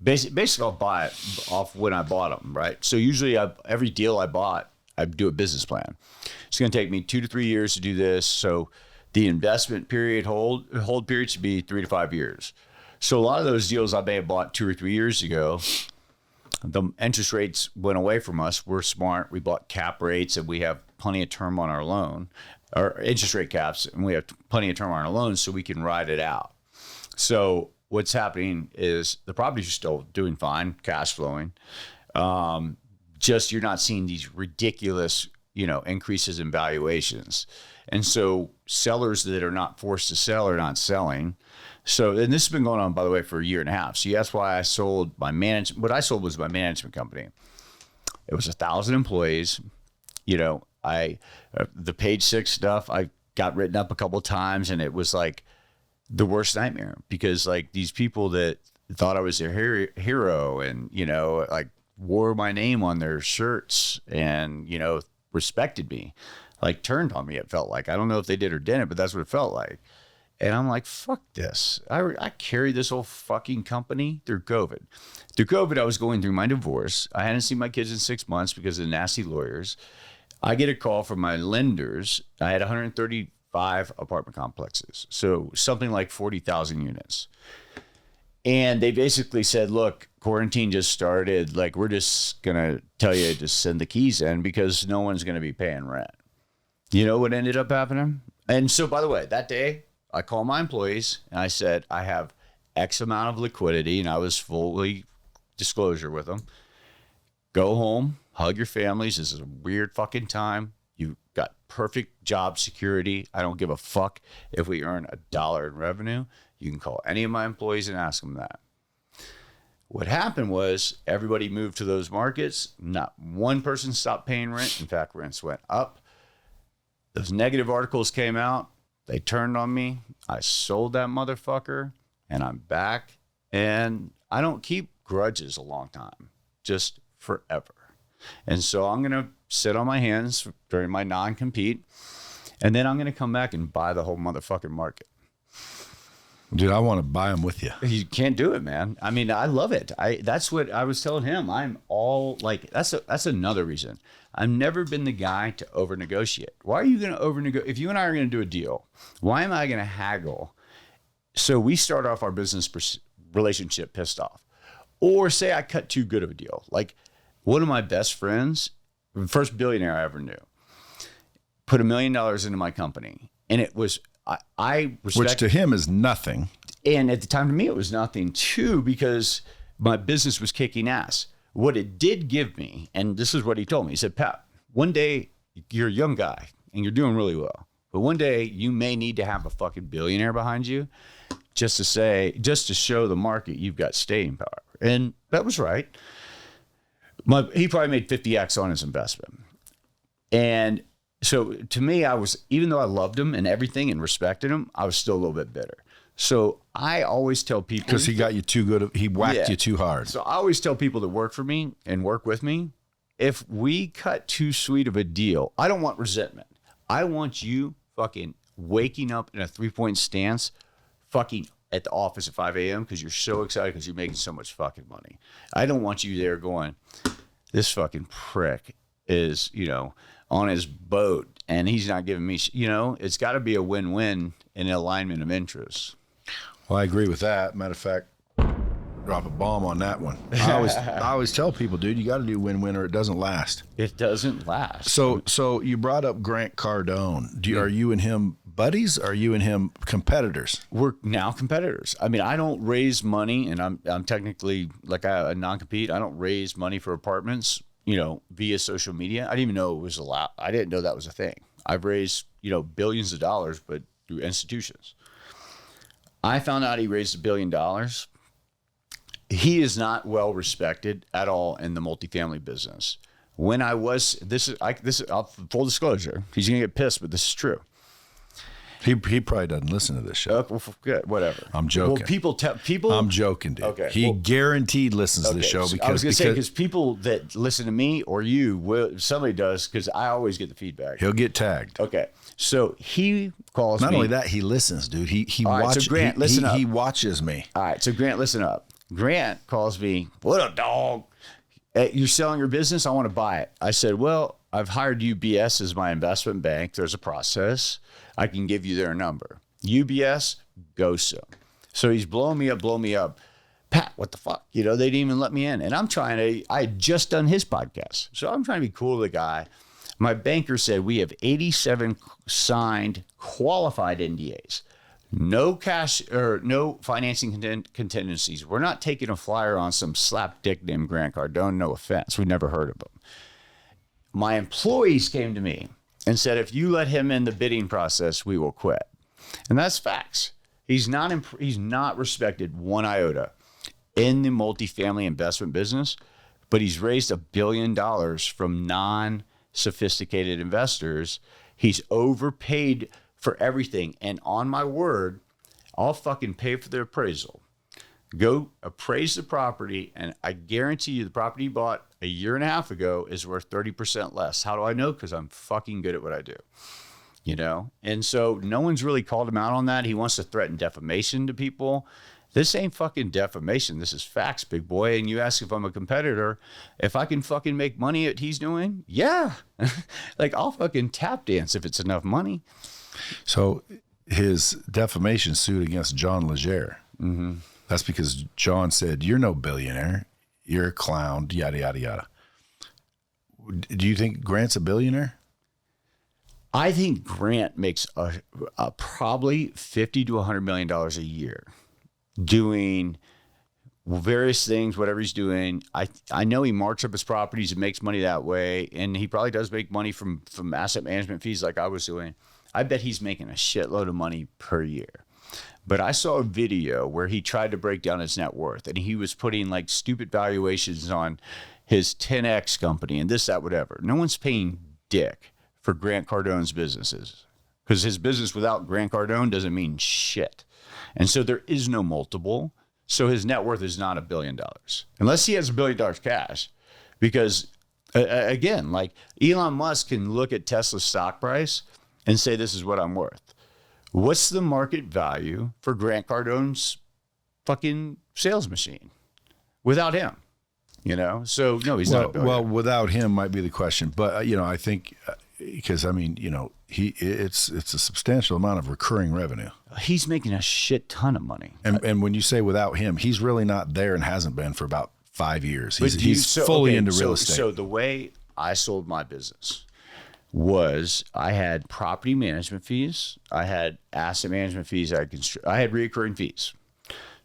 basically I'll buy it off when I bought them, right? So usually every deal I bought, I do a business plan. It's going to take me 2 to 3 years to do this. So the investment period hold period should be 3 to 5 years. So a lot of those deals I may have bought 2 or 3 years ago, the interest rates went away from us. We're smart. We bought cap rates and we have plenty of term on our loan, or interest rate caps, and we have plenty of term on our loans so we can ride it out. So what's happening is the properties are still doing fine, cash flowing. Just you're not seeing these ridiculous, increases in valuations. And so sellers that are not forced to sell are not selling. So, and this has been going on, by the way, for a year and a half. So that's why I sold my management. What I sold was my management company. It was 1,000 employees. The page 6 stuff, I got written up a couple of times, and it was like the worst nightmare because like these people that thought I was their hero and, like wore my name on their shirts and, respected me, like turned on me. It felt like, I don't know if they did or didn't, but that's what it felt like. And I'm like, fuck this. I carried this whole fucking company through COVID. Through COVID, I was going through my divorce. I hadn't seen my kids in 6 months because of the nasty lawyers. I get a call from my lenders. I had 135 apartment complexes. So something like 40,000 units. And they basically said, look, quarantine just started. Like, we're just going to tell you to send the keys in because no one's going to be paying rent. You know what ended up happening? And so, by the way, that day, I called my employees and I said, I have X amount of liquidity, and I was fully disclosure with them. Go home, hug your families. This is a weird fucking time. You got perfect job security. I don't give a fuck if we earn $1 in revenue. You can call any of my employees and ask them that. What happened was everybody moved to those markets. Not one person stopped paying rent. In fact, rents went up. Those negative articles came out. They turned on me. I sold that motherfucker, and I'm back. And I don't keep grudges a long time, just forever. And so I'm going to sit on my hands during my non-compete, and then I'm going to come back and buy the whole motherfucking market. Dude, I want to buy them with you. You can't do it, man. I mean, I love it. That's what I was telling him. I'm all like, that's another reason. I've never been the guy to over negotiate. Why are you going to over negotiate? If you and I are going to do a deal, why am I going to haggle? So we start off our business relationship pissed off. Or say I cut too good of a deal. Like one of my best friends, the first billionaire I ever knew, put $1 million into my company. And it was, I respect, which to him is nothing. And at the time to me, it was nothing too, because my business was kicking ass. What it did give me, and this is what he told me, he said, Pat, one day you're a young guy and you're doing really well, but one day you may need to have a fucking billionaire behind you just to show the market you've got staying power. And that was right. He probably made 50x on his investment. And so to me, even though I loved him and everything and respected him, I was still a little bit bitter. So I always tell people, because he got you too good, he whacked you too hard. So I always tell people that work for me and work with me, if we cut too sweet of a deal, I don't want resentment. I want you fucking waking up in a 3-point stance, fucking at the office at 5 a.m. because you're so excited because you're making so much fucking money. I don't want you there going, this fucking prick is, on his boat and he's not giving me, it's got to be a win-win in alignment of interests. Well, I agree with that. Matter of fact, drop a bomb on that one. I always tell people, dude, you got to do win-win or it doesn't last. It doesn't last. So you brought up Grant Cardone. Are you and him buddies? Are you and him competitors? We're now competitors. I mean, I don't raise money, and I'm technically like a non-compete. I don't raise money for apartments, via social media. I didn't even know it was allowed. I didn't know that was a thing. I've raised, billions of dollars, but through institutions. I found out he raised $1 billion. He is not well respected at all in the multifamily business. When I was, full disclosure, he's gonna get pissed, but this is true. He probably doesn't listen to this show. Well, good, whatever. I'm joking. Well, people. I'm joking, dude. Okay. He guaranteed listens to the show because I was gonna say because people that listen to me or you, somebody does, because I always get the feedback. He'll get tagged. Okay. So he calls me. Not only that, he listens, dude. He watches. Right, so Grant, listen up. He watches me. All right. So Grant, listen up. Grant calls me. What a dog. Hey, you're selling your business? I want to buy it. I said, well, I've hired UBS as my investment bank. There's a process. I can give you their number. UBS, go so. So he's blowing me up. Pat, what the fuck? They didn't even let me in. And I had just done his podcast. So I'm trying to be cool to the guy. My banker said we have 87 signed qualified NDAs. No cash or no financing contingencies. We're not taking a flyer on some slapdick named Grant Cardone. No offense. We've never heard of him. My employees came to me and said, if you let him in the bidding process, we will quit. And that's facts. He's not respected one iota in the multifamily investment business, but he's raised $1 billion from non-sophisticated investors. He's overpaid for everything. And on my word, I'll fucking pay for the appraisal. Go appraise the property, and I guarantee you the property you bought a year and a half ago is worth 30% less. How do I know? Because I'm fucking good at what I do. And so no one's really called him out on that. He wants to threaten defamation to people. This ain't fucking defamation. This is facts, big boy. And you ask if I'm a competitor, if I can fucking make money at what he's doing, yeah. Like I'll fucking tap dance if it's enough money. So his defamation suit against John Legere, that's because John said, you're no billionaire. You're a clown, yada, yada, yada. Do you think Grant's a billionaire? I think Grant makes probably $50 to $100 million a year doing various things, whatever he's doing. I know he marks up his properties and makes money that way. And he probably does make money from asset management fees like I was doing. I bet he's making a shitload of money per year. But I saw a video where he tried to break down his net worth and he was putting like stupid valuations on his 10X company and this, that, whatever. No one's paying dick for Grant Cardone's businesses because his business without Grant Cardone doesn't mean shit. And so there is no multiple. So his net worth is not $1 billion unless he has $1 billion cash. Because again, like Elon Musk can look at Tesla's stock price and say, this is what I'm worth. What's the market value for Grant Cardone's fucking sales machine without him? So no, he's not a billionaire. Well, without him might be the question, but I think because it's a substantial amount of recurring revenue. He's making a shit ton of money. And when you say without him, he's really not there and hasn't been for about 5 years. He's fully into real estate. So the way I sold my business was I had property management fees, I had asset management fees, I had recurring fees.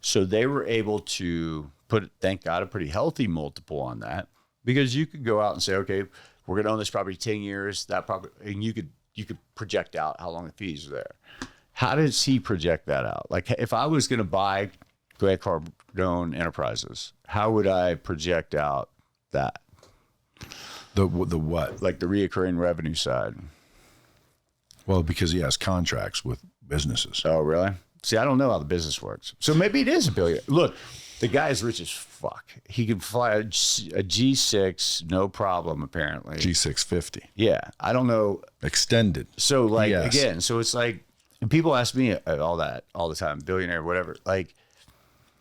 So they were able to put, thank God, a pretty healthy multiple on that because you could go out and say, okay, we're going to own this property 10 years, that property, and you could project out how long the fees are there. How does he project that out? Like if I was going to buy Grant Cardone Enterprises, how would I project out that? The what? Like the reoccurring revenue side. Well, because he has contracts with businesses. Oh, really? See, I don't know how the business works. So maybe it is $1 billion. Look, The guy is rich as fuck. He can fly a G6, no problem, apparently. G650. Yeah. I don't know. Extended. So, like, Yes. again, so it's like, and people ask me all that all the time, billionaire, whatever. Like,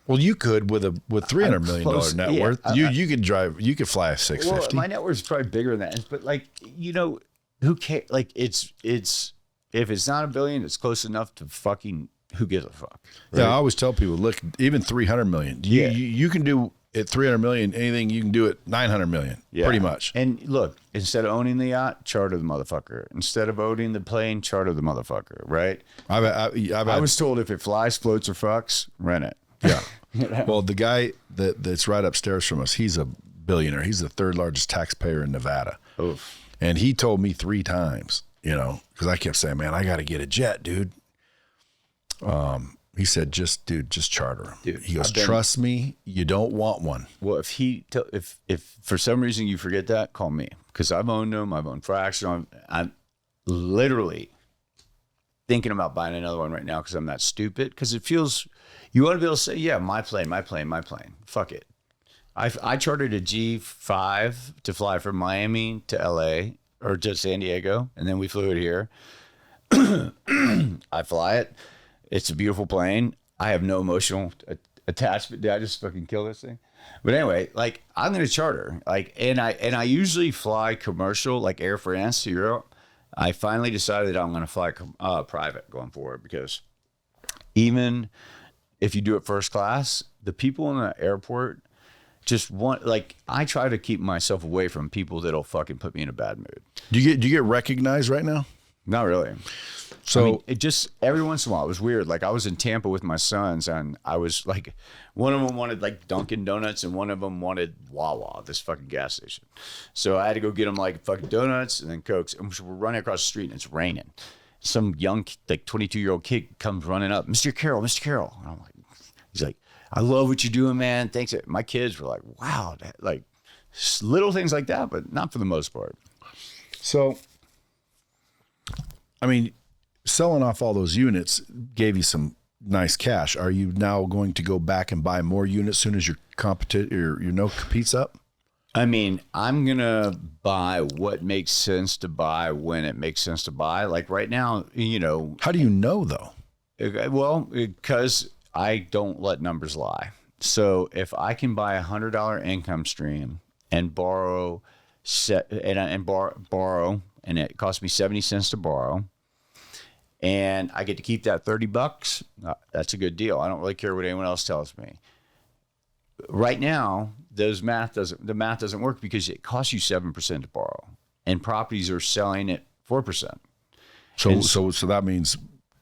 well, you could with $300 million net worth. You could fly a 650. Well, my net worth is probably bigger than that. But like, you know, who cares? Like, it's if it's not $1 billion, it's close enough to fucking who gives a fuck. Right? Yeah, I always tell people, look, even 300 million. You can do at 300 million anything you can do at 900 million. Yeah. Pretty much. And look, instead of owning the yacht, charter the motherfucker. Instead of owning the plane, charter the motherfucker. Right? I was told if it flies, floats, or fucks, rent it. Yeah. You know? Well, the guy that's right upstairs from us, he's a billionaire. He's the third largest taxpayer in Nevada. Oof. And he told me 3 times, you know, because I kept saying, man, I got to get a jet, dude. He said, just charter him. Dude, he goes, trust me, you don't want one. Well, if for some reason you forget that, call me, because I've owned them. I've owned Fraction. I'm literally thinking about buying another one right now because I'm that stupid. Because it feels, you want to be able to say, yeah, my plane. Fuck it. I chartered a G5 to fly from Miami to LA or to San Diego, and then we flew it here. I fly it. It's a beautiful plane. I have no emotional attachment. Did I just fucking kill this thing? But anyway, like, I'm going to charter. Like, and I usually fly commercial, like Air France to Europe. I finally decided I'm going to fly private going forward, because even if you do it first class, the people in the airport just want, like, I try to keep myself away from people that'll fucking put me in a bad mood. Do you get recognized right now? Not really. So I mean, it just, every once in a while, it was weird. Like, I was in Tampa with my sons, and I was like, one of them wanted like Dunkin' Donuts, and one of them wanted Wawa, this fucking gas station. So I had to go get them like fucking donuts and then Cokes. And we're running across the street, and it's raining. Some young, like 22-year-old kid comes running up, Mr. Carroll. And I'm like, he's like, I love what you're doing, man. Thanks. My kids were like, wow, like little things like that, but not for the most part. So, I mean, selling off all those units gave you some nice cash. Are you now going to go back and buy more units as soon as your competes up? I mean, I'm going to buy what makes sense to buy when it makes sense to buy. Like right now, you know. How do you know, though? Well, because I don't let numbers lie. So if I can buy $100 income stream and borrow, and it costs me 70 cents to borrow, and I get to keep that $30, that's a good deal. I don't really care what anyone else tells me. Right now, the math doesn't work, because it costs you 7% to borrow, and properties are selling at 4%. So that means,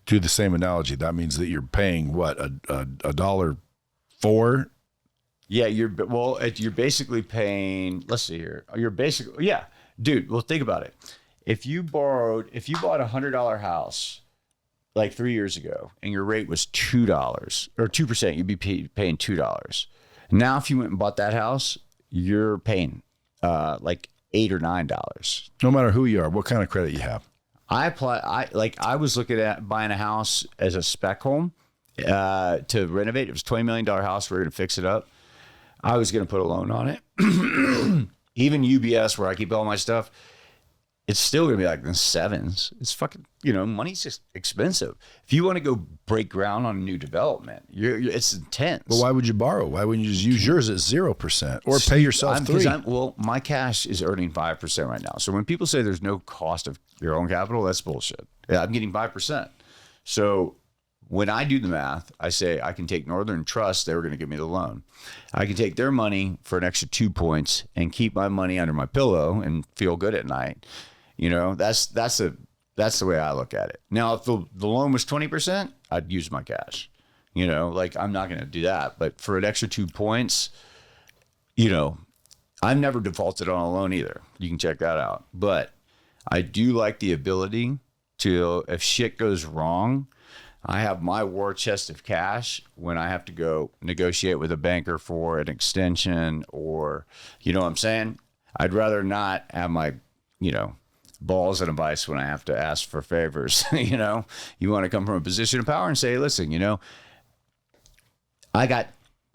do the same analogy. That means that you're paying what, $1.04? Yeah, you're basically paying. Let's see here. Dude. Well, think about it. If you bought $100 house like 3 years ago, and your rate was $2 or 2%, you'd be paying $2. Now, if you went and bought that house, you're paying like $8 or $9. No matter who you are, what kind of credit you have. I was looking at buying a house as a spec home to renovate. It was a $20 million house. We were going to fix it up. I was going to put a loan on it. Even UBS, where I keep all my stuff, it's still going to be like in the 7s. It's fucking, money's just expensive. If you want to go break ground on a new development, it's intense. Well, why would you borrow? Why wouldn't you just use yours at 0% or pay yourself 3%? Well, my cash is earning 5% right now. So when people say there's no cost of your own capital, that's bullshit. Yeah, I'm getting 5%. So when I do the math, I say I can take Northern Trust. They were going to give me the loan. I can take their money for an extra 2 points and keep my money under my pillow and feel good at night. That's the way I look at it. Now, if the loan was 20%, I'd use my cash. I'm not going to do that. But for an extra 2 points, I've never defaulted on a loan either. You can check that out. But I do like the ability to, if shit goes wrong, I have my war chest of cash when I have to go negotiate with a banker for an extension, or, you know what I'm saying? I'd rather not have my, balls in a vice when I have to ask for favors. You want to come from a position of power and say, listen, I got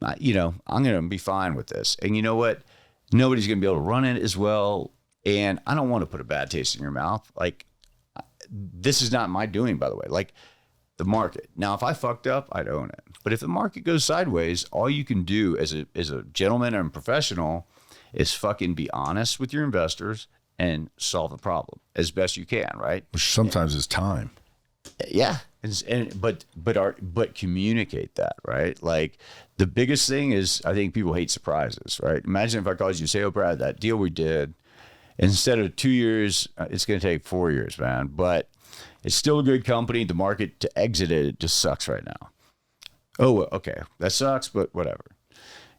I'm going to be fine with this. And you know what? Nobody's going to be able to run it as well. And I don't want to put a bad taste in your mouth. Like, this is not my doing, by the way. Like, the market. Now, if I fucked up, I'd own it. But if the market goes sideways, all you can do as a gentleman and professional is fucking be honest with your investors and solve the problem as best you can, right? Which sometimes is time. Yeah. But communicate that, right? Like, the biggest thing is, I think people hate surprises, right? Imagine if I called you and say, oh, Brad, that deal we did, instead of 2 years, it's going to take 4 years, man. But it's still a good company. The market to exit it just sucks right now. Oh, okay. That sucks, but whatever.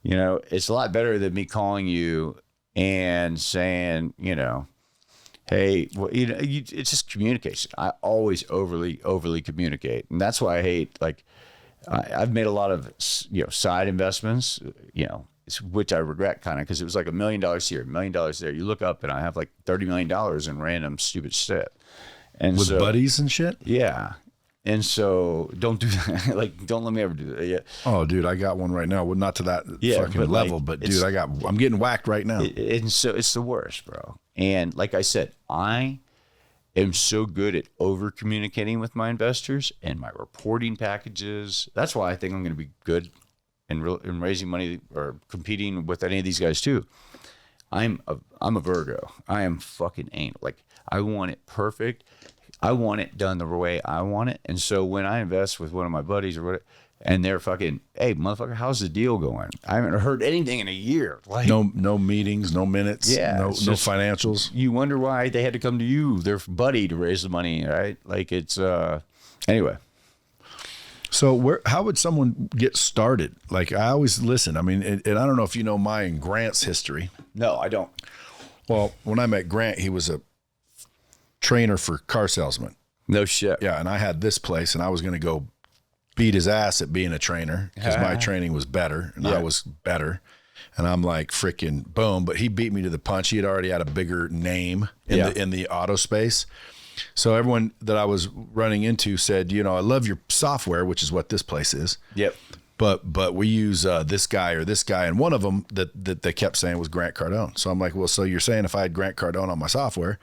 It's a lot better than me calling you and saying, hey, well, it's just communication. I always overly communicate. And that's why I hate, like, I've made a lot of, side investments, which I regret kind of, because it was like $1 million here, $1 million there. You look up and I have like $30 million in random stupid shit. And with buddies and shit? Yeah. And so don't do that. Like, don't let me ever do that. Yeah. Oh, dude, I got one right now. Well, not to that fucking level, but dude, I'm getting whacked right now. And so it's the worst, bro. And like I said, I am so good at over communicating with my investors and my reporting packages. That's why I think I'm going to be good in raising money or competing with any of these guys too. I'm a Virgo. I am fucking anal. Like, I want it perfect. I want it done the way I want it. And so when I invest with one of my buddies or whatever, and they're fucking, hey, motherfucker, how's the deal going? I haven't heard anything in a year. Like, no meetings, no minutes, no financials. You wonder why they had to come to you, their buddy, to raise the money, right? Like, it's anyway. So how would someone get started? Like, I always listen. I mean, and I don't know if you know my and Grant's history. No, I don't. Well, when I met Grant, he was a trainer for car salesmen. No shit. Yeah, and I had this place, and I was going to go beat his ass at being a trainer because my training was better, and I was better. And I'm like, freaking boom. But he beat me to the punch. He had already had a bigger name in the auto space. So everyone that I was running into said, I love your software, which is what this place is. Yep. But we use this guy or this guy. And one of them that they kept saying was Grant Cardone. So I'm like, well, so you're saying if I had Grant Cardone on my software,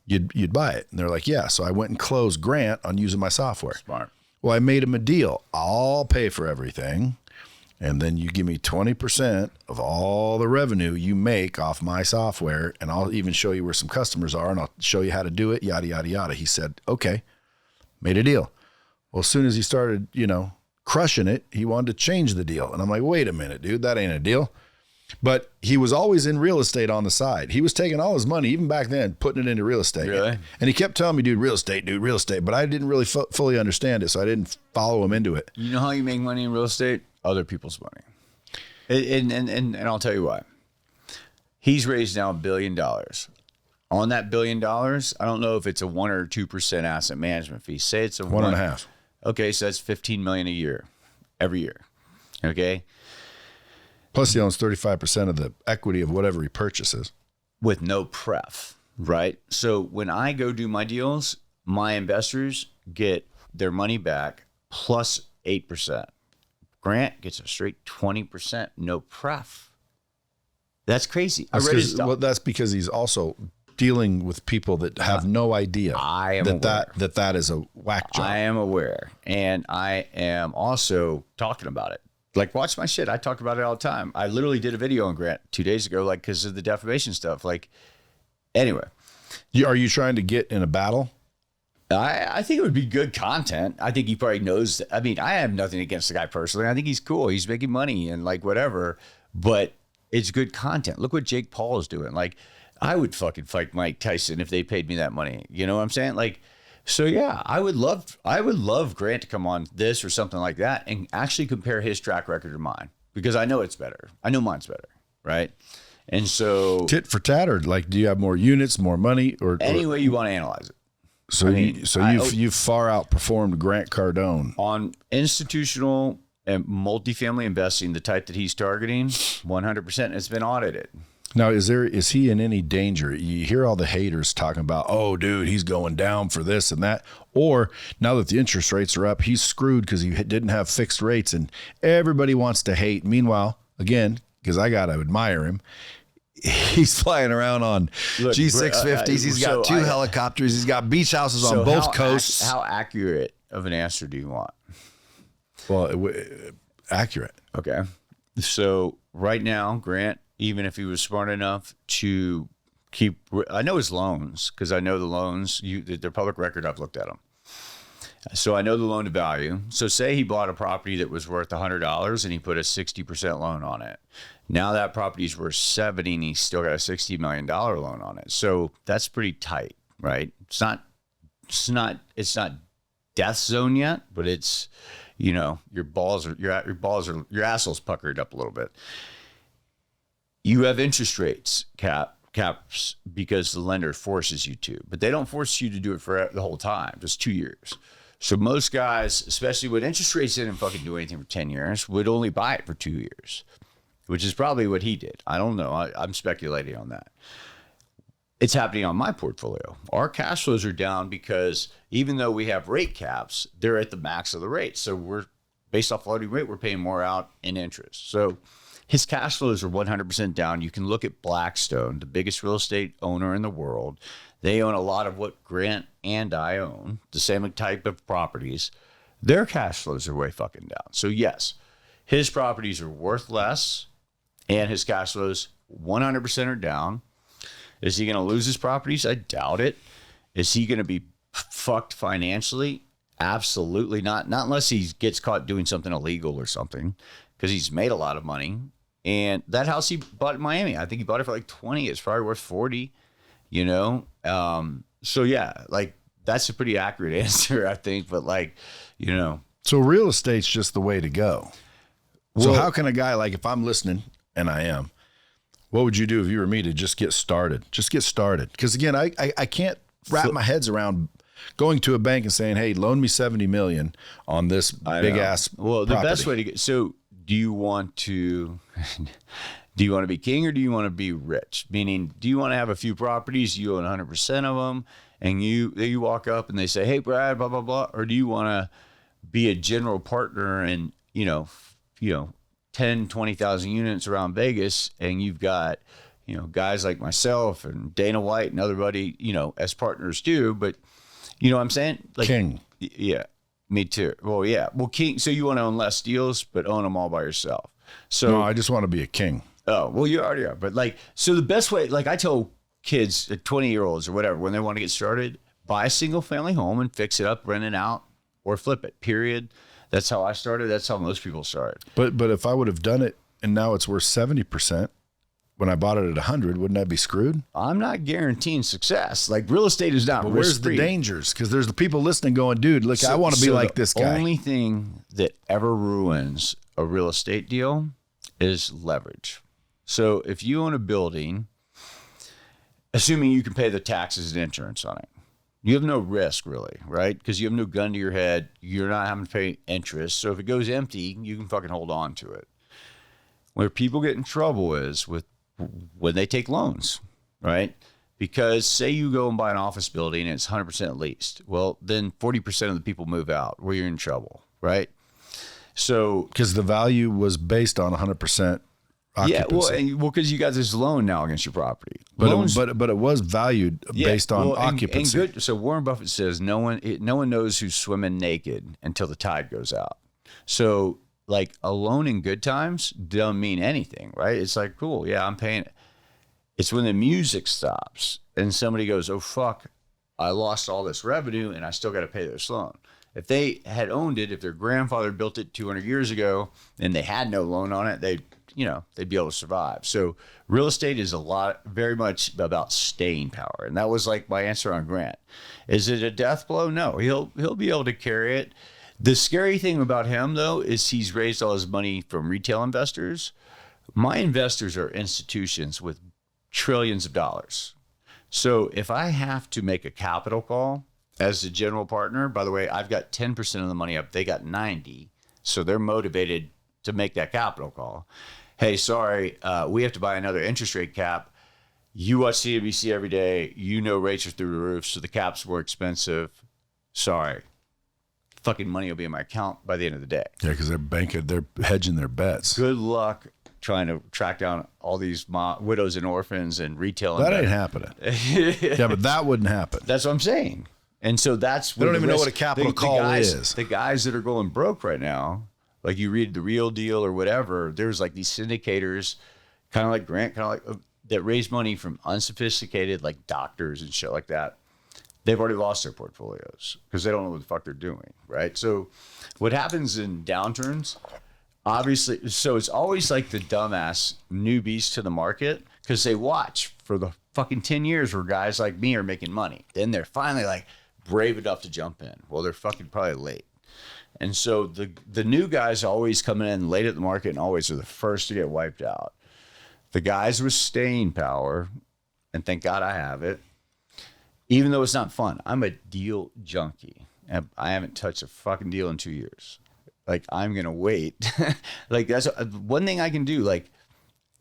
you'd buy it? And they're like, yeah. So I went and closed Grant on using my software. Smart. Well, I made him a deal. I'll pay for everything. And then you give me 20% of all the revenue you make off my software. And I'll even show you where some customers are, and I'll show you how to do it, yada, yada, yada. He said, okay, made a deal. Well, as soon as he started, crushing it, he wanted to change the deal. And I'm like, wait a minute, dude, that ain't a deal. But he was always in real estate on the side. He was taking all his money, even back then, putting it into real estate. Really? And he kept telling me, dude, real estate. But I didn't really fully understand it, so I didn't follow him into it. You know how you make money in real estate? Other people's money. And I'll tell you why. He's raised now $1 billion. On that $1 billion, I don't know if it's a 1 or 2% asset management fee. Say it's a 1.5. Okay, so that's $15 million a year, every year. Okay. Plus, he owns 35% of the equity of whatever he purchases. With no pref, right? So when I go do my deals, my investors get their money back plus 8%. Grant gets a straight 20%, no pref. That's crazy. That's because he's also dealing with people that have no idea that is a whack job. I am aware. And I am also talking about it. Like, watch my shit. I talk about it all the time. I literally did a video on Grant 2 days ago, like, because of the defamation stuff. Like, anyway. Are you trying to get in a battle? I think it would be good content. I think he probably knows. I mean, I have nothing against the guy personally. I think he's cool. He's making money and like whatever, but it's good content. Look what Jake Paul is doing. Like, I would fucking fight Mike Tyson if they paid me that money. You know what I'm saying? Like, so yeah, I would love Grant to come on this or something like that and actually compare his track record to mine, because I know it's better. I know mine's better. Right. And so tit for tat, or like, do you have more units, more money, or any way you want to analyze it? So you've far outperformed Grant Cardone on institutional and multifamily investing, the type that he's targeting. 100%. It's been audited. Now, is he in any danger? You hear all the haters talking about, oh, dude, he's going down for this and that. Or now that the interest rates are up, he's screwed because he didn't have fixed rates, and everybody wants to hate. Meanwhile, again, because I got to admire him, he's flying around on G650s. He's got two helicopters. He's got beach houses on both coasts. How accurate of an answer do you want? Well, accurate. Okay. So right now, Grant, even if he was smart enough to keep, I know his loans because I know the loans, they're public record. I've looked at them. So I know the loan to value. So say he bought a property that was worth $100 and he put a 60% loan on it. Now that property's worth $70 and he's still got a $60 million loan on it. So that's pretty tight, right? It's not death zone yet, but it's, your asshole's puckered up a little bit. You have interest rates caps because the lender forces you to, but they don't force you to do it for the whole time, just 2 years. So most guys, especially when interest rates didn't fucking do anything for 10 years, would only buy it for 2 years, which is probably what he did. I don't know. I'm speculating on that. It's happening on my portfolio. Our cash flows are down because even though we have rate caps, they're at the max of the rate. So we're based off floating rate, we're paying more out in interest. So his cash flows are 100% down. You can look at Blackstone, the biggest real estate owner in the world. They own a lot of what Grant and I own, the same type of properties. Their cash flows are way fucking down. So yes, his properties are worth less and his cash flows 100% are down. Is he going to lose his properties? I doubt it. Is he going to be fucked financially? Absolutely not. Not unless he gets caught doing something illegal or something, because he's made a lot of money. And that house he bought in Miami, I think he bought it for like 20. It's probably worth 40, So yeah, like that's a pretty accurate answer, I think. But So real estate's just the way to go. So how can a guy, like if I'm listening, and I am, what would you do if you were me to just get started? Just get started. Because again, I can't wrap my heads around going to a bank and saying, hey, loan me $70 million on this big ass property. The best way to get, so do you want to be king or do you want to be rich? Meaning, do you want to have a few properties, you own 100% of them, and you walk up and they say, hey, Brad, blah, blah, blah. Or do you want to be a general partner and, 10, 20,000 units around Vegas, and you've got, guys like myself and Dana White and everybody, as partners too, but you know what I'm saying? Like, king. Yeah, me too. Well, yeah. Well, king. So you want to own less deals, but own them all by yourself. So no, I just want to be a king. Oh, well, you already are. But so the best way, I tell kids, 20-year-olds or whatever, when they want to get started, buy a single family home and fix it up, rent it out, or flip it, period. That's how I started. That's how most people start. But if I would have done it and now it's worth 70%, when I bought it at 100, wouldn't I be screwed? I'm not guaranteeing success. Real estate is not risk-free. Where's the dangers? Because there's the people listening going, dude, look, I want to be like this guy. The only thing that ever ruins a real estate deal is leverage. So if you own a building, assuming you can pay the taxes and insurance on it, you have no risk really, right? Because you have no gun to your head. You're not having to pay interest. So if it goes empty, you can fucking hold on to it. Where people get in trouble is when they take loans, right? Because say you go and buy an office building and it's 100% leased. Well, then 40% of the people move out where you're in trouble, right? So because the value was based on 100% occupancy. Yeah, well, because you got this loan now against your property. But it was valued based on occupancy. And good. So Warren Buffett says no one knows who's swimming naked until the tide goes out. So a loan in good times don't mean anything, right? It's like, cool, yeah, I'm paying it. It's when the music stops and somebody goes, oh, fuck, I lost all this revenue and I still got to pay this loan. If they had owned it, if their grandfather built it 200 years ago and they had no loan on it, they'd be able to survive. So real estate is very much about staying power. And that was my answer on Grant. Is it a death blow? No, he'll be able to carry it. The scary thing about him, though, is he's raised all his money from retail investors. My investors are institutions with trillions of dollars. So if I have to make a capital call as a general partner, by the way, I've got 10% of the money up. They got 90. So they're motivated to make that capital call. hey, sorry, we have to buy another interest rate cap. You watch CNBC every day. You know rates are through the roof, so the cap's more expensive. Sorry. Fucking money will be in my account by the end of the day. Yeah, because they're hedging their bets. Good luck trying to track down all these widows and orphans and retail. That ain't happening. Yeah, but that wouldn't happen. That's what I'm saying. And so that's they don't even know what a capital call is. The guys that are going broke right now, like you read The Real Deal or whatever, there's like these syndicators, kind of like Grant, kind of like that raise money from unsophisticated like doctors and shit like that. They've already lost their portfolios because they don't know what the fuck they're doing, right? So what happens in downturns, obviously, so it's always like the dumbass newbies to the market because they watch for the fucking 10 years where guys like me are making money. Then they're finally like brave enough to jump in. Well, they're fucking probably late. And so the new guys always coming in late at the market and always are the first to get wiped out. The guys with staying power, and thank God I have it, even though it's not fun. I'm a deal junkie. And I haven't touched a fucking deal in 2 years. Like, I'm going to wait. Like, that's one thing I can do, like,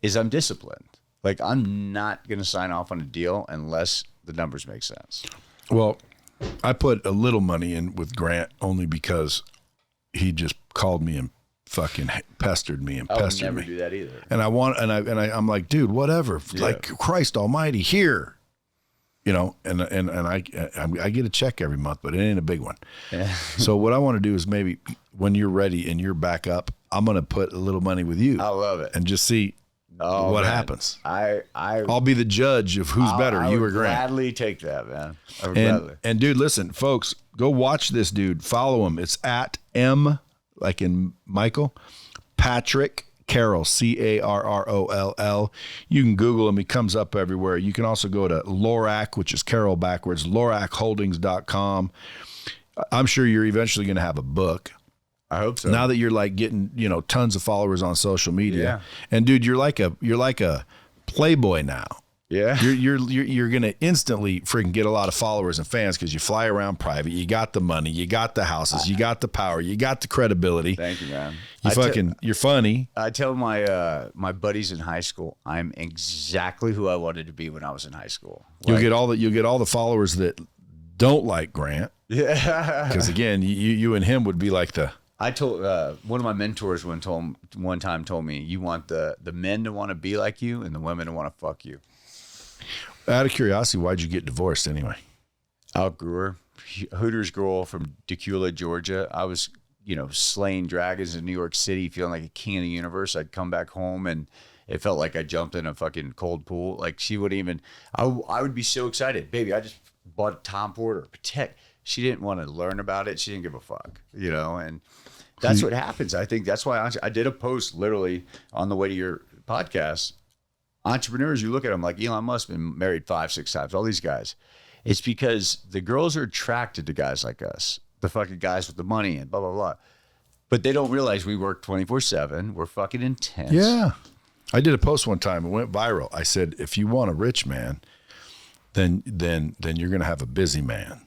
is I'm disciplined. Like, I'm not going to sign off on a deal unless the numbers make sense. Well, I put a little money in with Grant only because he just called me and fucking pestered me and pestered me. I would never do that either. And I'm like, dude, whatever. Yeah. Like, Christ almighty, here. You know, and I get a check every month, but it ain't a big one. Yeah. So what I want to do is maybe when you're ready and you're back up, I'm going to put a little money with you. I love it. And just see what happens. I'll be the judge of who's better, you or Grant. I would gladly take that, man. I would gladly. And dude, listen, folks, go watch this dude. Follow him. It's at M, like in Michael, Patrick Carroll, Carroll. You can Google him. He comes up everywhere. You can also go to Llorrac, which is Carroll backwards, LllorracHoldings.com. I'm sure you're eventually going to have a book. I hope so. Now that you're like getting, tons of followers on social media. Yeah. And dude, you're like a playboy now. Yeah. You're going to instantly freaking get a lot of followers and fans because you fly around private. You got the money, you got the houses, you got the power, you got the credibility. Thank you, man. You're funny. I tell my buddies in high school, I'm exactly who I wanted to be when I was in high school. You'll get all the followers that don't like Grant. Yeah. Because again, you and him would be like the. I told one of my mentors one time told me, you want the men to want to be like you and the women to want to fuck you. Out of curiosity, why'd you get divorced anyway? Outgrew her. Hooters girl from Dacula, Georgia. I was, slaying dragons in New York City, feeling like a king of the universe. I'd come back home and it felt like I jumped in a fucking cold pool. Like she wouldn't even, I would be so excited. Baby, I just bought a Tom Ford or Protect. She didn't want to learn about it. She didn't give a fuck, and that's what happens. I think that's why I did a post literally on the way to your podcast. Entrepreneurs, you look at them like Elon Musk, been married 5-6 times, all these guys. It's because the girls are attracted to guys like us, the fucking guys with the money and blah, blah, blah. But they don't realize we work 24/7. We're fucking intense. Yeah. I did a post one time. It went viral. I said, if you want a rich man, then you're going to have a busy man.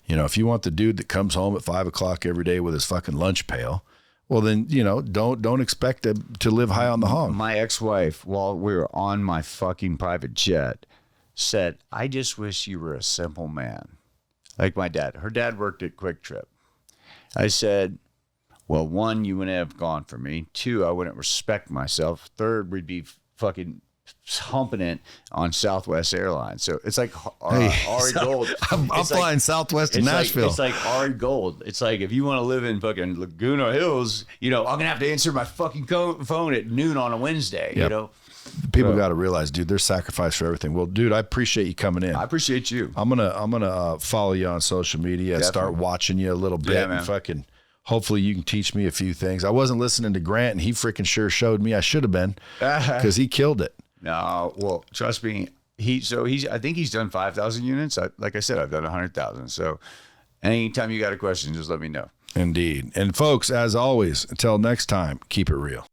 If you want the dude that comes home at 5 o'clock every day with his fucking lunch pail, well, then, don't expect to live high on the hog. My ex-wife, while we were on my fucking private jet, said, I just wish you were a simple man. Like my dad. Her dad worked at Quick Trip. I said, well, 1, you wouldn't have gone for me. 2, I wouldn't respect myself. 3rd, we'd be fucking humping it on Southwest Airlines. So it's like Ari Gold. I'm flying Southwest to Nashville. It's like Ari Gold. It's like if you want to live in fucking Laguna Hills, I'm gonna have to answer my fucking phone at noon on a Wednesday. Yep. People got to realize, dude, there's sacrifice for everything. Well, dude, I appreciate you coming in. I appreciate you. I'm gonna follow you on social media and start watching you a little bit. Yeah, man. And fucking hopefully you can teach me a few things. I wasn't listening to Grant, and he freaking sure showed me I should have been because he killed it. No, well, trust me. I think he's done 5,000 units. Like I said, I've done 100,000. So anytime you got a question, just let me know. Indeed. And folks, as always, until next time, keep it real.